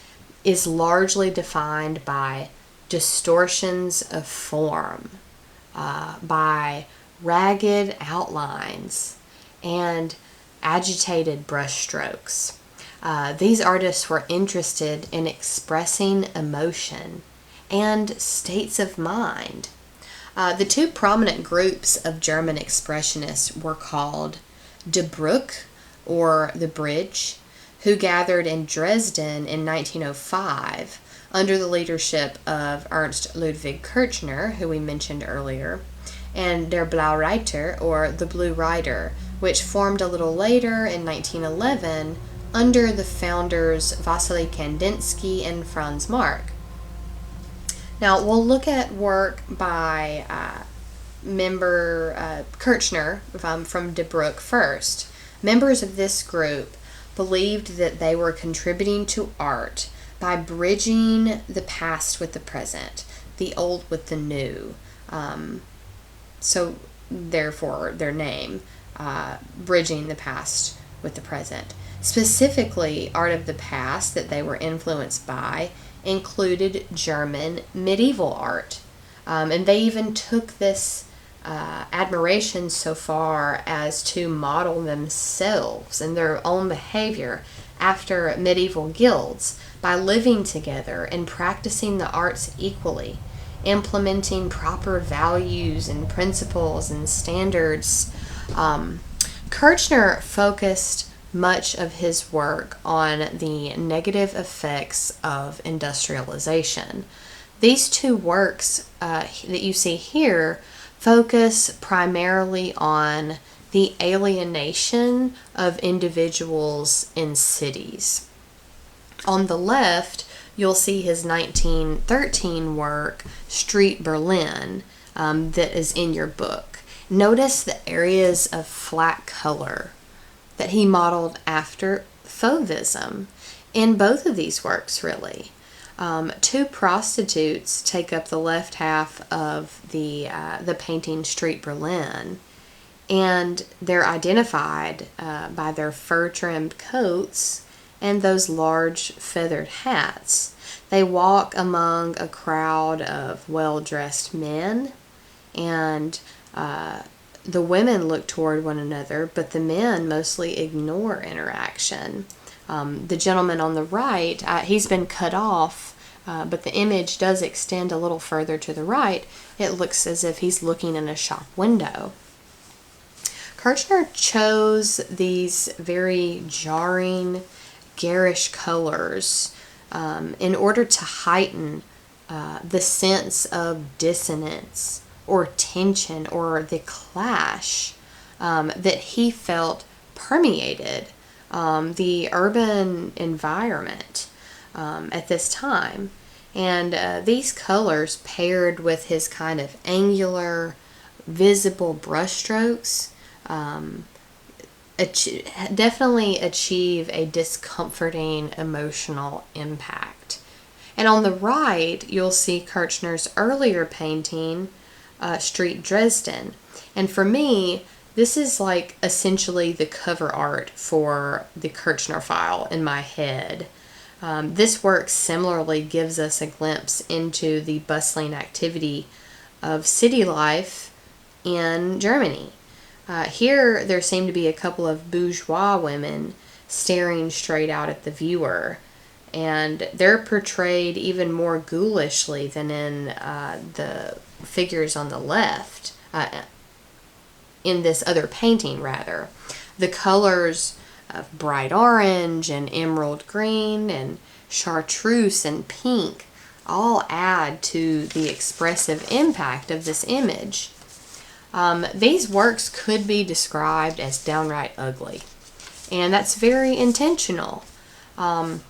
is largely defined by distortions of form, by ragged outlines and agitated brushstrokes. These artists were interested in expressing emotion and states of mind. The two prominent groups of German expressionists were called Die Brücke, or the Bridge, who gathered in Dresden in 1905 under the leadership of Ernst Ludwig Kirchner, who we mentioned earlier, and Der Blaue Reiter, or the Blue Rider, which formed a little later in 1911 under the founders Wassily Kandinsky and Franz Marc. Now, we'll look at work by member Kirchner from Die Brücke first. Members of this group believed that they were contributing to art by bridging the past with the present, the old with the new. So, therefore, their name, Bridging the Past with the Present. Specifically, art of the past that they were influenced by included German medieval art. And they even took this admiration so far as to model themselves and their own behavior after medieval guilds by living together and practicing the arts equally, implementing proper values and principles and standards. Kirchner focused much of his work on the negative effects of industrialization. These two works that you see here focus primarily on the alienation of individuals in cities. On the left, you'll see his 1913 work, Street Berlin, that is in your book. Notice the areas of flat color that he modeled after Fauvism in both of these works, really. Two prostitutes take up the left half of the painting Street Berlin, and they're identified by their fur-trimmed coats and those large feathered hats. They walk among a crowd of well-dressed men, and the women look toward one another, but the men mostly ignore interaction. The gentleman on the right, he's been cut off, but the image does extend a little further to the right. It looks as if he's looking in a shop window. Kirchner chose these very jarring, garish colors in order to heighten the sense of dissonance or tension or the clash that he felt permeated the urban environment at this time. And these colors, paired with his kind of angular, visible brushstrokes, definitely achieve a discomforting emotional impact. And on the right, you'll see Kirchner's earlier painting, Street Dresden. And for me, this is like essentially the cover art for the Kirchner file in my head. This work similarly gives us a glimpse into the bustling activity of city life in Germany. Here, there seem to be a couple of bourgeois women staring straight out at the viewer, and they're portrayed even more ghoulishly than in the figures on the left, in this other painting, rather. The colors of bright orange and emerald green and chartreuse and pink all add to the expressive impact of this image. These works could be described as downright ugly, and that's very intentional. And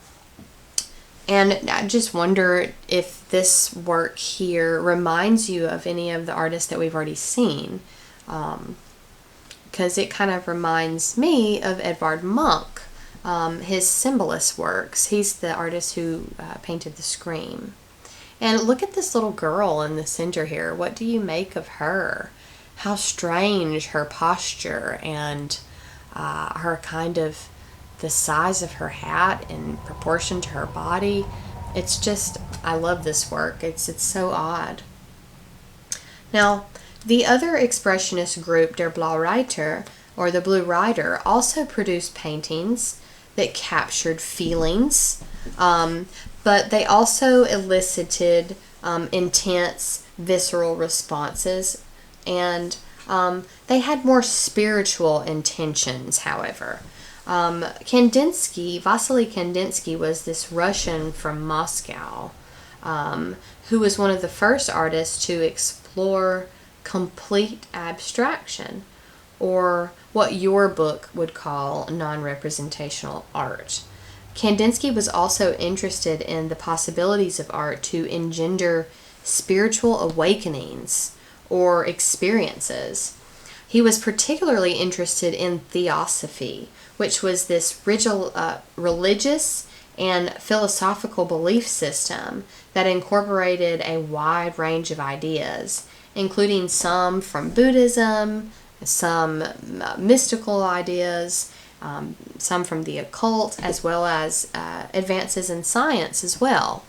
I just wonder if this work here reminds you of any of the artists that we've already seen, because it kind of reminds me of Edvard Munch, his symbolist works. He's the artist who painted The Scream. And look at this little girl in the center here. What do you make of her? How strange her posture and her kind of the size of her hat in proportion to her body. It's just, I love this work. It's so odd. Now, the other expressionist group, Der Blaue Reiter, or the Blue Rider, also produced paintings that captured feelings, but they also elicited intense, visceral responses, and they had more spiritual intentions, however. Vasily Kandinsky was this Russian from Moscow who was one of the first artists to explore complete abstraction, or what your book would call non-representational art. Kandinsky was also interested in the possibilities of art to engender spiritual awakenings or experiences. He was particularly interested in theosophy, which was this religious and philosophical belief system that incorporated a wide range of ideas, including some from Buddhism, some mystical ideas, some from the occult, as well as advances in science as well.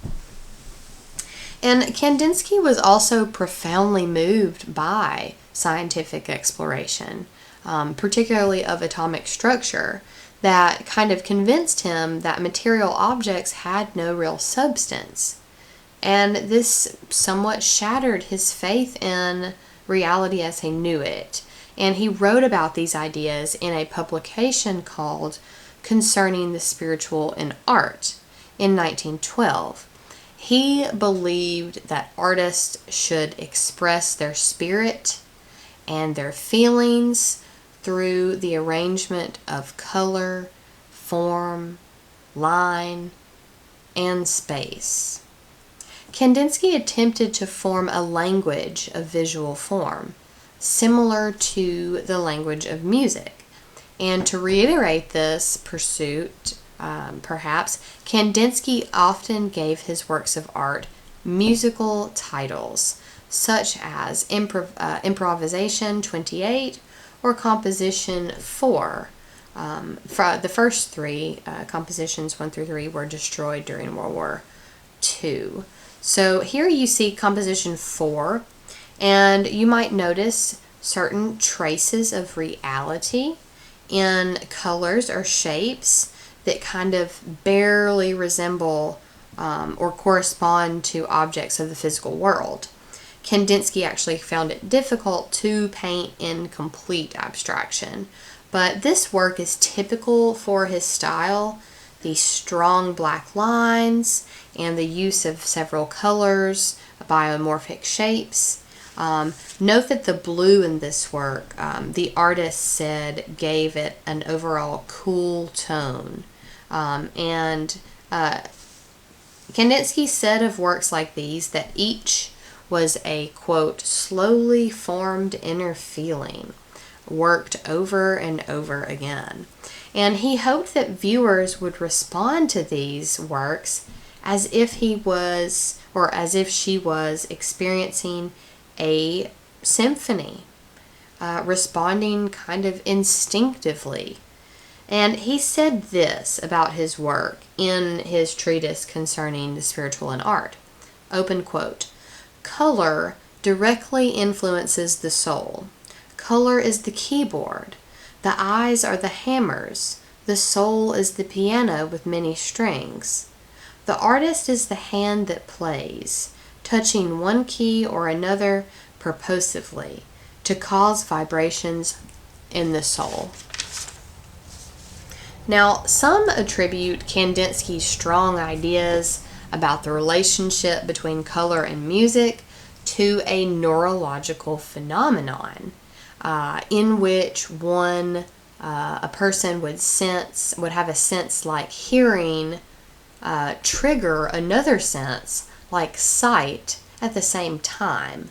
And Kandinsky was also profoundly moved by scientific exploration, particularly of atomic structure. that kind of convinced him that material objects had no real substance. And this somewhat shattered his faith in reality as he knew it. And he wrote about these ideas in a publication called Concerning the Spiritual in Art in 1912. He believed that artists should express their spirit and their feelings through the arrangement of color, form, line, and space. Kandinsky attempted to form a language of visual form, similar to the language of music. And to reiterate this pursuit, perhaps, Kandinsky often gave his works of art musical titles, such as Improvisation 28 or Composition 4. The first three compositions, 1 through 3, were destroyed during World War II. So here you see Composition 4, and you might notice certain traces of reality in colors or shapes that kind of barely resemble or correspond to objects of the physical world. Kandinsky actually found it difficult to paint in complete abstraction, but this work is typical for his style. These strong black lines and the use of several colors, biomorphic shapes. Note that the blue in this work, the artist said, gave it an overall cool tone. Kandinsky said of works like these that each was a, quote, slowly formed inner feeling, worked over and over again. And he hoped that viewers would respond to these works as if he was, or as if she was, experiencing a symphony, responding kind of instinctively. And he said this about his work in his treatise concerning the spiritual in art. Open quote, "Color directly influences the soul. Color is the keyboard. The eyes are the hammers. The soul is the piano with many strings. The artist is the hand that plays, touching one key or another purposively to cause vibrations in the soul." Now, some attribute Kandinsky's strong ideas about the relationship between color and music to a neurological phenomenon in which a person would have a sense like hearing trigger another sense like sight at the same time.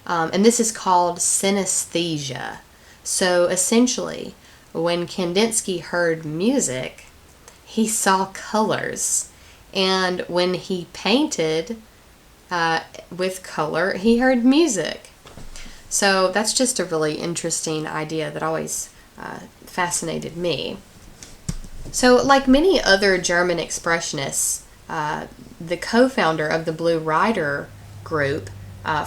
And this is called synesthesia. So essentially, when Kandinsky heard music, he saw colors. And when he painted with color, he heard music. So that's just a really interesting idea that always fascinated me. So like many other German expressionists, the co-founder of the Blue Rider group,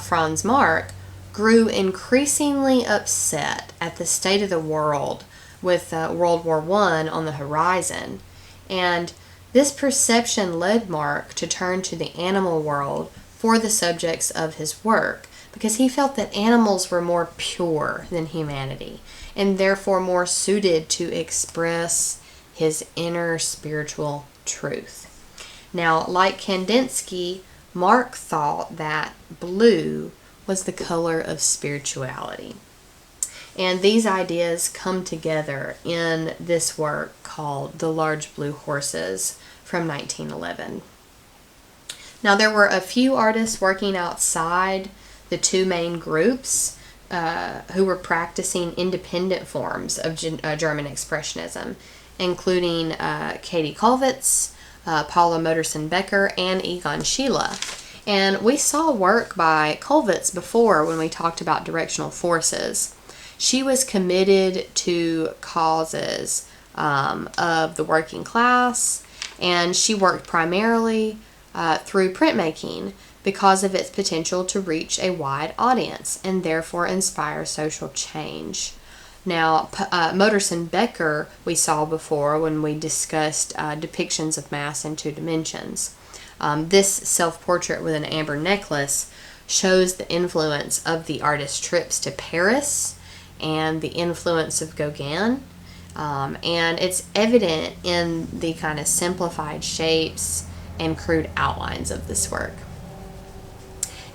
Franz Marc, grew increasingly upset at the state of the world with World War I on the horizon. And this perception led Marc to turn to the animal world for the subjects of his work, because he felt that animals were more pure than humanity and therefore more suited to express his inner spiritual truth. Now, like Kandinsky, Marc thought that blue was the color of spirituality. And these ideas come together in this work called The Large Blue Horses from 1911. Now, there were a few artists working outside the two main groups who were practicing independent forms of German Expressionism, including Katie Kollwitz, Paula Modersohn-Becker, and Egon Schiele. And we saw work by Kollwitz before when we talked about directional forces. She was committed to causes of the working class, and she worked primarily through printmaking because of its potential to reach a wide audience and therefore inspire social change. Now, Modernism Becker we saw before when we discussed depictions of mass in two dimensions. This self-portrait with an amber necklace shows the influence of the artist's trips to Paris and the influence of Gauguin. And it's evident in the kind of simplified shapes and crude outlines of this work.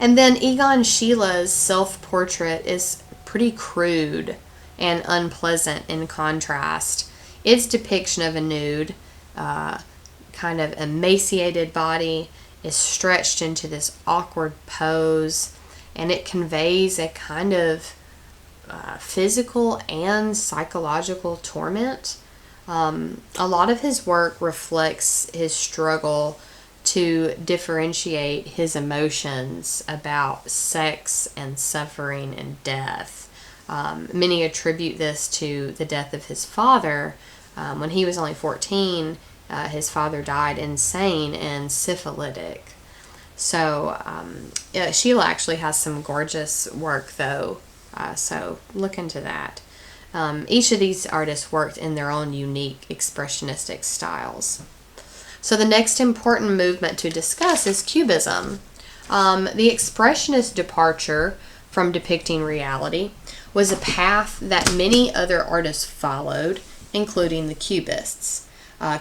And then Egon Schiele's self-portrait is pretty crude and unpleasant in contrast. Its depiction of a nude, kind of emaciated body is stretched into this awkward pose, and it conveys a kind of physical and psychological torment. A lot of his work reflects his struggle to differentiate his emotions about sex and suffering and death. Many attribute this to the death of his father. When he was only 14, his father died insane and syphilitic. So Schiele actually has some gorgeous work, though, so look into that. Each of these artists worked in their own unique expressionistic styles. So the next important movement to discuss is Cubism. The expressionist departure from depicting reality was a path that many other artists followed, including the Cubists.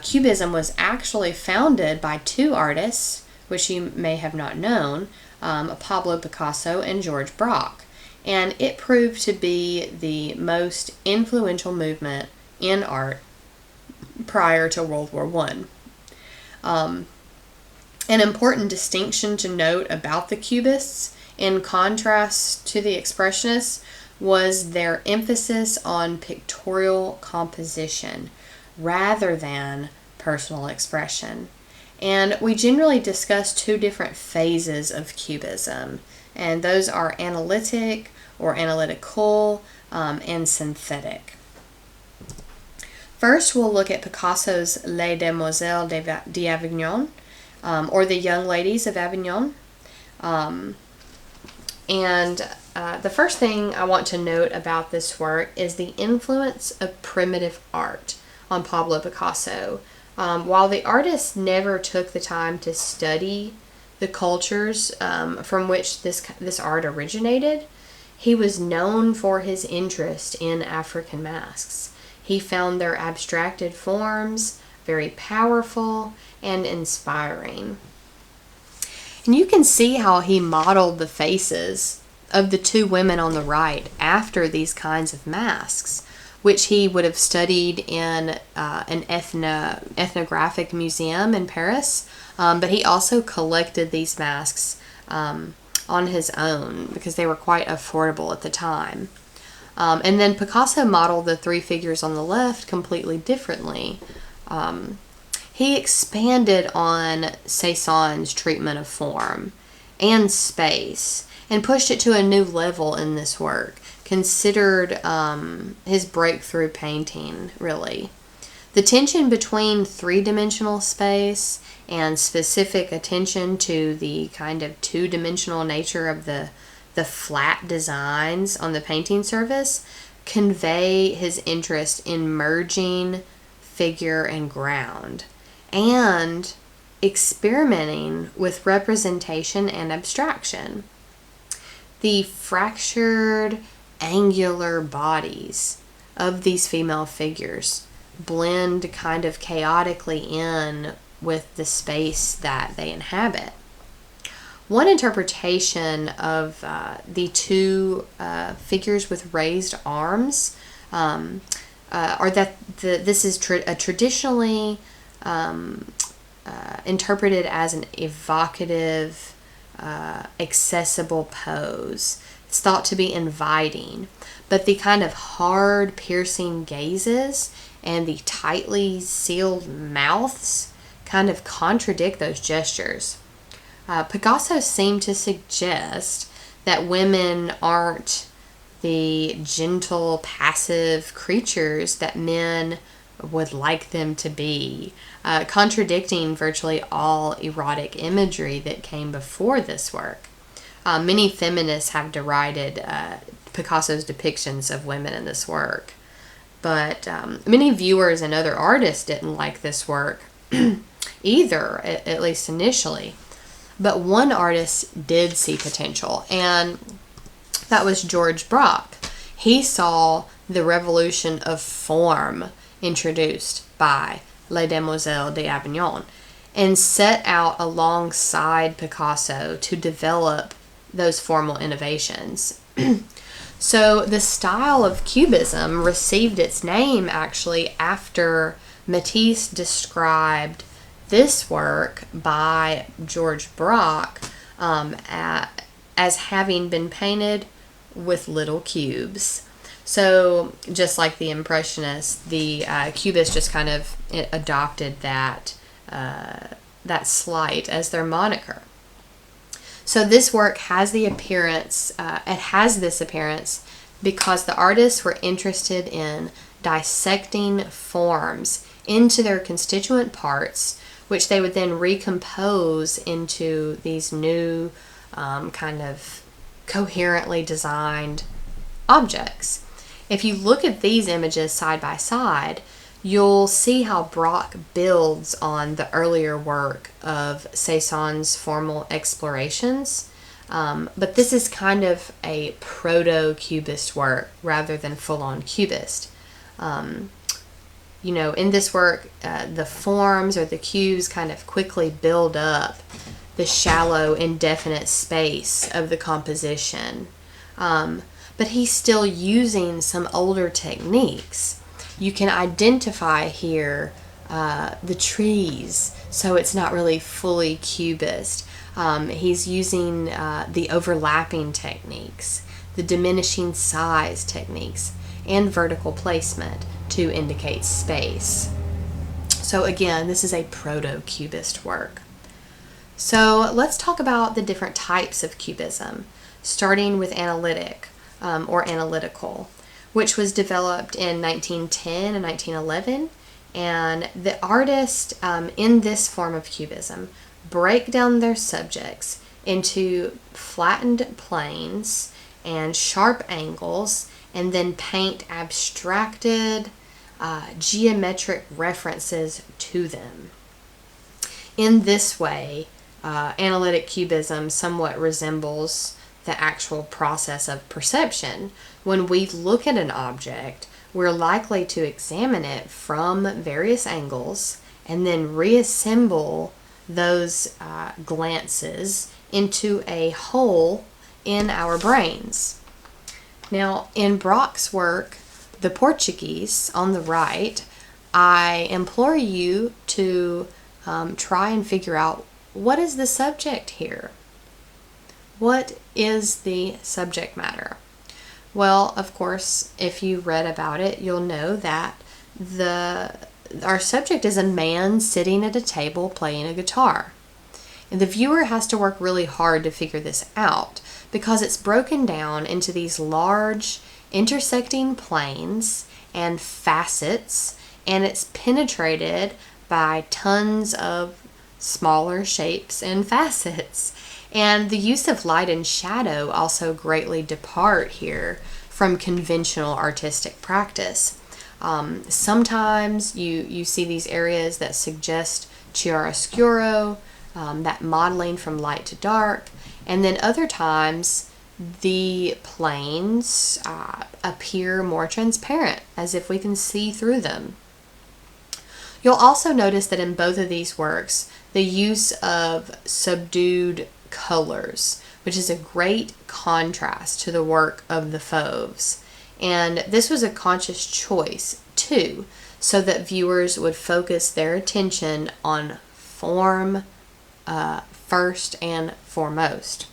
Cubism was actually founded by two artists, which you may have not known, Pablo Picasso and George Braque. And it proved to be the most influential movement in art prior to World War I. An important distinction to note about the Cubists, in contrast to the Expressionists, was their emphasis on pictorial composition rather than personal expression. And we generally discuss two different phases of Cubism, and those are analytic or analytical and synthetic. First, we'll look at Picasso's Les Demoiselles d'Avignon, or The Young Ladies of Avignon. The first thing I want to note about this work is the influence of primitive art on Pablo Picasso. While the artist never took the time to study the cultures from which this art originated, he was known for his interest in African masks. He found their abstracted forms very powerful and inspiring. And you can see how he modeled the faces of the two women on the right after these kinds of masks, which he would have studied in an ethnographic museum in Paris. But he also collected these masks on his own because they were quite affordable at the time. And then Picasso modeled the three figures on the left completely differently. He expanded on Cézanne's treatment of form and space and pushed it to a new level in this work, considered his breakthrough painting, really. The tension between three-dimensional space and specific attention to the kind of two-dimensional nature of the flat designs on the painting surface convey his interest in merging figure and ground and experimenting with representation and abstraction. The fractured, angular bodies of these female figures blend kind of chaotically in with the space that they inhabit. One interpretation of the two figures with raised arms are that this is traditionally interpreted as an evocative, accessible pose. It's thought to be inviting, but the kind of hard, piercing gazes and the tightly sealed mouths kind of contradict those gestures. Picasso seemed to suggest that women aren't the gentle, passive creatures that men would like them to be, contradicting virtually all erotic imagery that came before this work. Many feminists have derided Picasso's depictions of women in this work. But many viewers and other artists didn't like this work either, at least initially. But one artist did see potential, and that was George Brock. He saw the revolution of form introduced by Les Demoiselles d'Avignon and set out alongside Picasso to develop those formal innovations. So the style of Cubism received its name actually after Matisse described this work by George Brock as having been painted with little cubes. So just like the Impressionists, the Cubists just kind of adopted that slight as their moniker. So this work has the appearance, it has this appearance because the artists were interested in dissecting forms into their constituent parts, which they would then recompose into these new kind of coherently designed objects. If you look at these images side by side, you'll see how Brock builds on the earlier work of Cézanne's formal explorations. But this is kind of a proto-cubist work rather than full-on cubist. In this work, the forms or the cubes kind of quickly build up the shallow, indefinite space of the composition. But he's still using some older techniques. You can identify here the trees, so it's not really fully cubist. He's using the overlapping techniques, the diminishing size techniques, and vertical placement to indicate space. So again, this is a proto-cubist work. So let's talk about the different types of cubism, starting with analytic or analytical, which was developed in 1910 and 1911. And the artists in this form of cubism break down their subjects into flattened planes and sharp angles, and then paint abstracted geometric references to them. In this way, analytic cubism somewhat resembles the actual process of perception. When we look at an object, we're likely to examine it from various angles and then reassemble those glances into a whole in our brains. Now, in Brock's work, The Portuguese, on the right, I implore you to try and figure out, what is the subject here? What is the subject matter? Well, of course, if you read about it, you'll know that our subject is a man sitting at a table playing a guitar. And the viewer has to work really hard to figure this out because it's broken down into these large intersecting planes and facets, and it's penetrated by tons of smaller shapes and facets. And the use of light and shadow also greatly depart here from conventional artistic practice. Sometimes you see these areas that suggest chiaroscuro, that modeling from light to dark, and then other times the planes appear more transparent, as if we can see through them. You'll also notice that in both of these works, the use of subdued colors, which is a great contrast to the work of the Fauves. And this was a conscious choice, too, so that viewers would focus their attention on form first and foremost.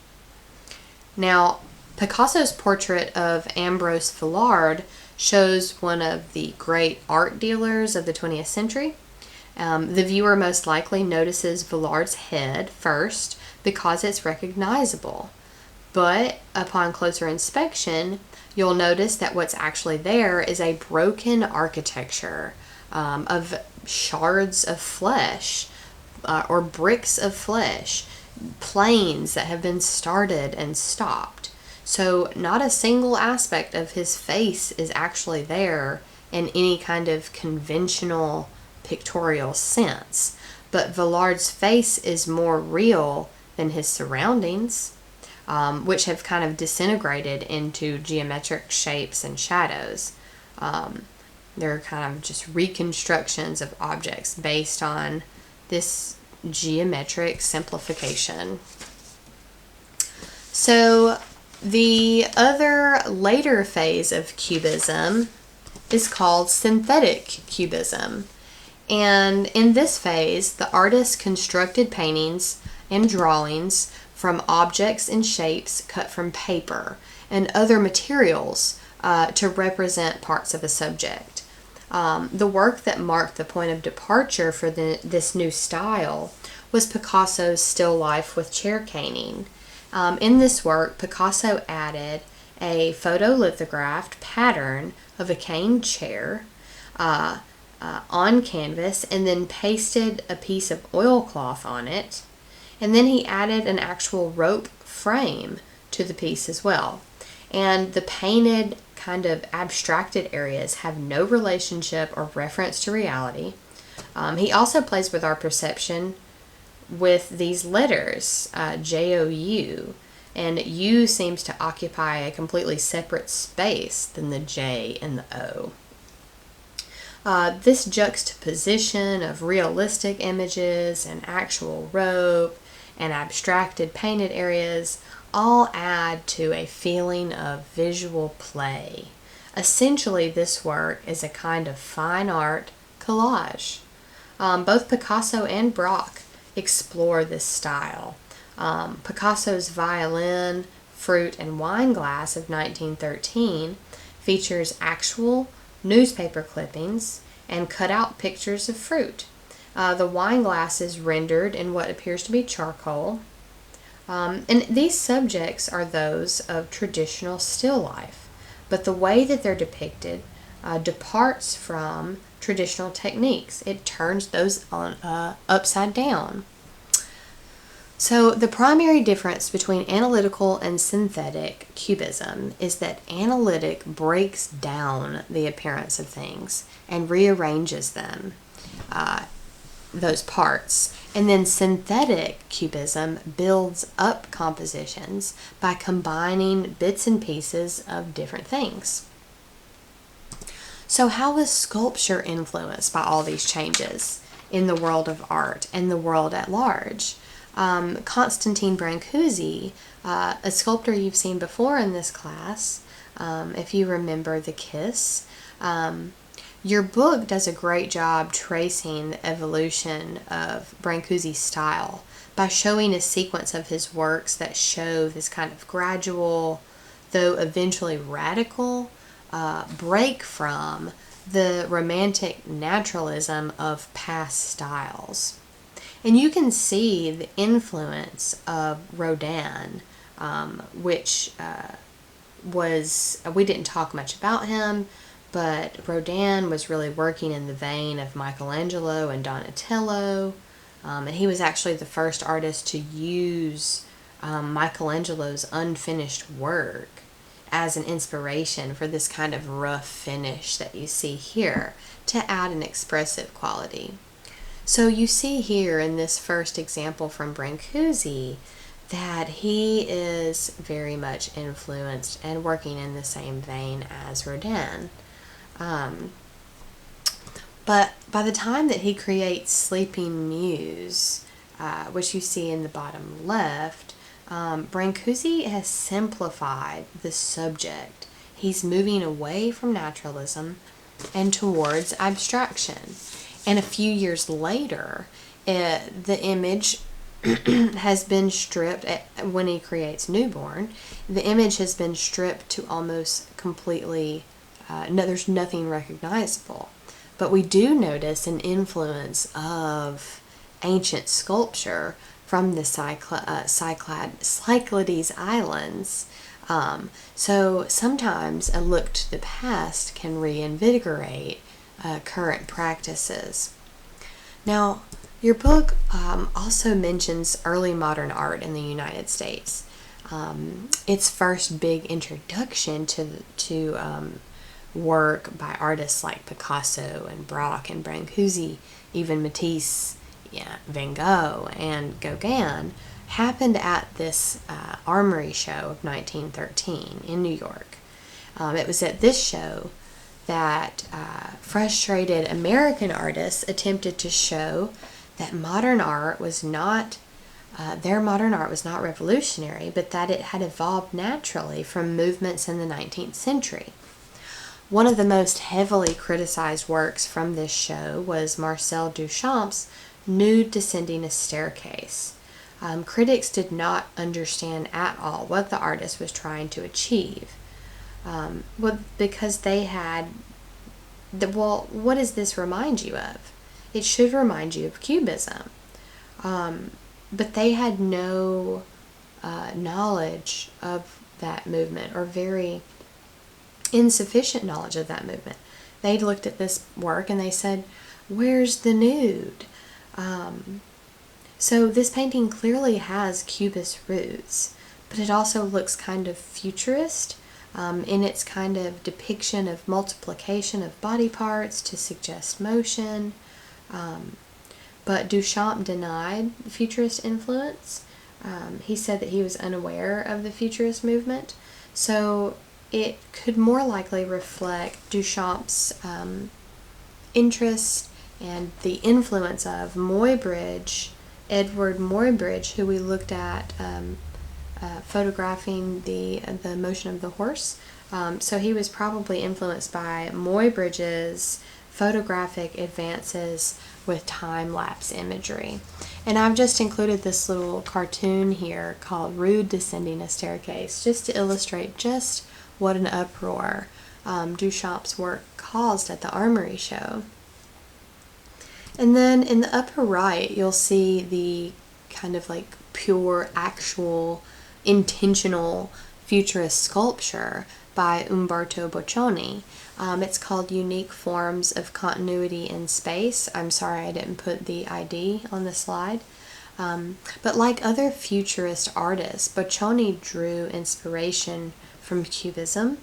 Now, Picasso's portrait of Ambrose Villard shows one of the great art dealers of the 20th century. The viewer most likely notices Villard's head first because it's recognizable. But upon closer inspection, you'll notice that what's actually there is a broken architecture of shards of flesh or bricks of flesh, planes that have been started and stopped. So not a single aspect of his face is actually there in any kind of conventional pictorial sense. But Villard's face is more real than his surroundings, which have kind of disintegrated into geometric shapes and shadows. They're kind of just reconstructions of objects based on this geometric simplification. So the other later phase of Cubism is called synthetic Cubism. And in this phase, the artist constructed paintings and drawings from objects and shapes cut from paper and other materials to represent parts of a subject. The work that marked the point of departure for this new style was Picasso's still life with chair caning. In this work, Picasso added a photolithographed pattern of a caned chair on canvas and then pasted a piece of oilcloth on it. And then he added an actual rope frame to the piece as well. And the painted kind of abstracted areas have no relationship or reference to reality. He also plays with our perception with these letters, J-O-U, and U seems to occupy a completely separate space than the J and the O. This juxtaposition of realistic images and actual rope and abstracted painted areas all add to a feeling of visual play. Essentially, this work is a kind of fine art collage. Both Picasso and Braque explore this style. Picasso's Violin, Fruit, and Wine Glass of 1913 features actual newspaper clippings and cut-out pictures of fruit. The wine glass is rendered in what appears to be charcoal. And these subjects are those of traditional still life, but the way that they're depicted departs from traditional techniques. It turns those on upside down. So the primary difference between analytical and synthetic cubism is that analytic breaks down the appearance of things and rearranges them, those parts. And then synthetic cubism builds up compositions by combining bits and pieces of different things. So how was sculpture influenced by all these changes in the world of art and the world at large? Constantine Brancusi, a sculptor you've seen before in this class, if you remember The Kiss, your book does a great job tracing the evolution of Brancusi's style by showing a sequence of his works that show this kind of gradual, though eventually radical, break from the romantic naturalism of past styles. And you can see the influence of Rodin, which we didn't talk much about him, but Rodin was really working in the vein of Michelangelo and Donatello, and he was actually the first artist to use Michelangelo's unfinished work as an inspiration for this kind of rough finish that you see here to add an expressive quality. So you see here in this first example from Brancusi that he is very much influenced and working in the same vein as Rodin. But by the time that he creates Sleeping Muse, which you see in the bottom left, Brancusi has simplified the subject. He's moving away from naturalism and towards abstraction. And a few years later, the image has been stripped, when he creates Newborn, the image has been stripped to almost completely, there's nothing recognizable. But we do notice an influence of ancient sculpture from the Cyclades Islands. So sometimes a look to the past can reinvigorate current practices. Now, your book also mentions early modern art in the United States. Its first big introduction to work by artists like Picasso and Braque and Brancusi, even Matisse, yeah, Van Gogh, and Gauguin, happened at this Armory show of 1913 in New York. It was at this show that frustrated American artists attempted to show that modern art was not their modern art was not revolutionary, but that it had evolved naturally from movements in the 19th century. One of the most heavily criticized works from this show was Marcel Duchamp's Nude Descending a Staircase. Critics did not understand at all what the artist was trying to achieve. Because they had, what does this remind you of? It should remind you of Cubism. But they had no knowledge of that movement, or very insufficient knowledge of that movement. They looked at this work and they said, where's the nude? So this painting clearly has Cubist roots, but it also looks kind of futurist in its kind of depiction of multiplication of body parts to suggest motion. But Duchamp denied futurist influence. He said that he was unaware of the futurist movement. So it could more likely reflect Duchamp's interest and the influence of Muybridge, Edward Muybridge, who we looked at photographing the motion of the horse. So he was probably influenced by Muybridge's photographic advances with time-lapse imagery. And I've just included this little cartoon here called Rude Descending a Staircase, just to illustrate just what an uproar Duchamp's work caused at the Armory show. And then in the upper right, you'll see the kind of like pure, actual, intentional futurist sculpture by Umberto Boccioni. It's called Unique Forms of Continuity in Space. I'm sorry I didn't put the ID on the slide. But like other futurist artists, Boccioni drew inspiration from Cubism,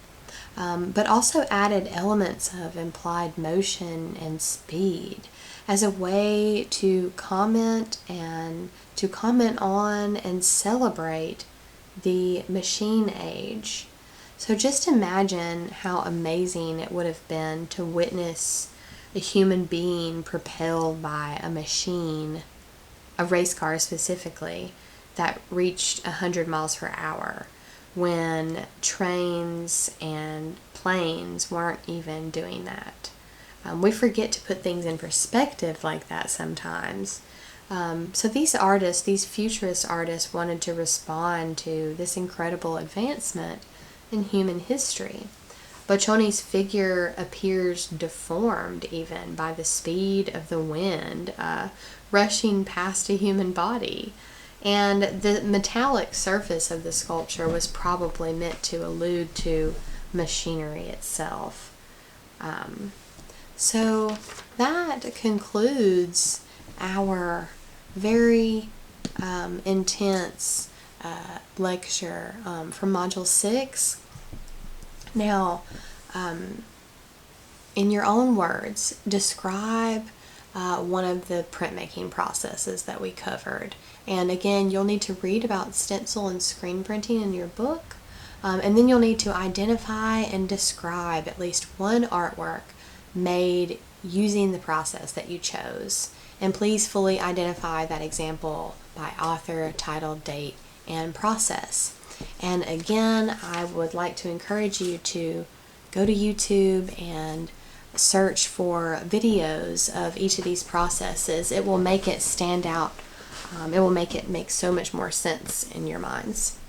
but also added elements of implied motion and speed as a way to comment on and celebrate the machine age. So just imagine how amazing it would have been to witness a human being propelled by a machine, a race car specifically, that reached 100 miles per hour when trains and planes weren't even doing that. We forget to put things in perspective like that sometimes. So these artists, these futurist artists, wanted to respond to this incredible advancement in human history. Boccioni's figure appears deformed even by the speed of the wind rushing past a human body. And the metallic surface of the sculpture was probably meant to allude to machinery itself. So that concludes our very intense lecture from Module 6. Now, in your own words, describe one of the printmaking processes that we covered. And again, you'll need to read about stencil and screen printing in your book, and then you'll need to identify and describe at least one artwork made using the process that you chose. And please fully identify that example by author, title, date, and process. And again, I would like to encourage you to go to YouTube and search for videos of each of these processes. It will make it stand out. It will make it make so much more sense in your minds.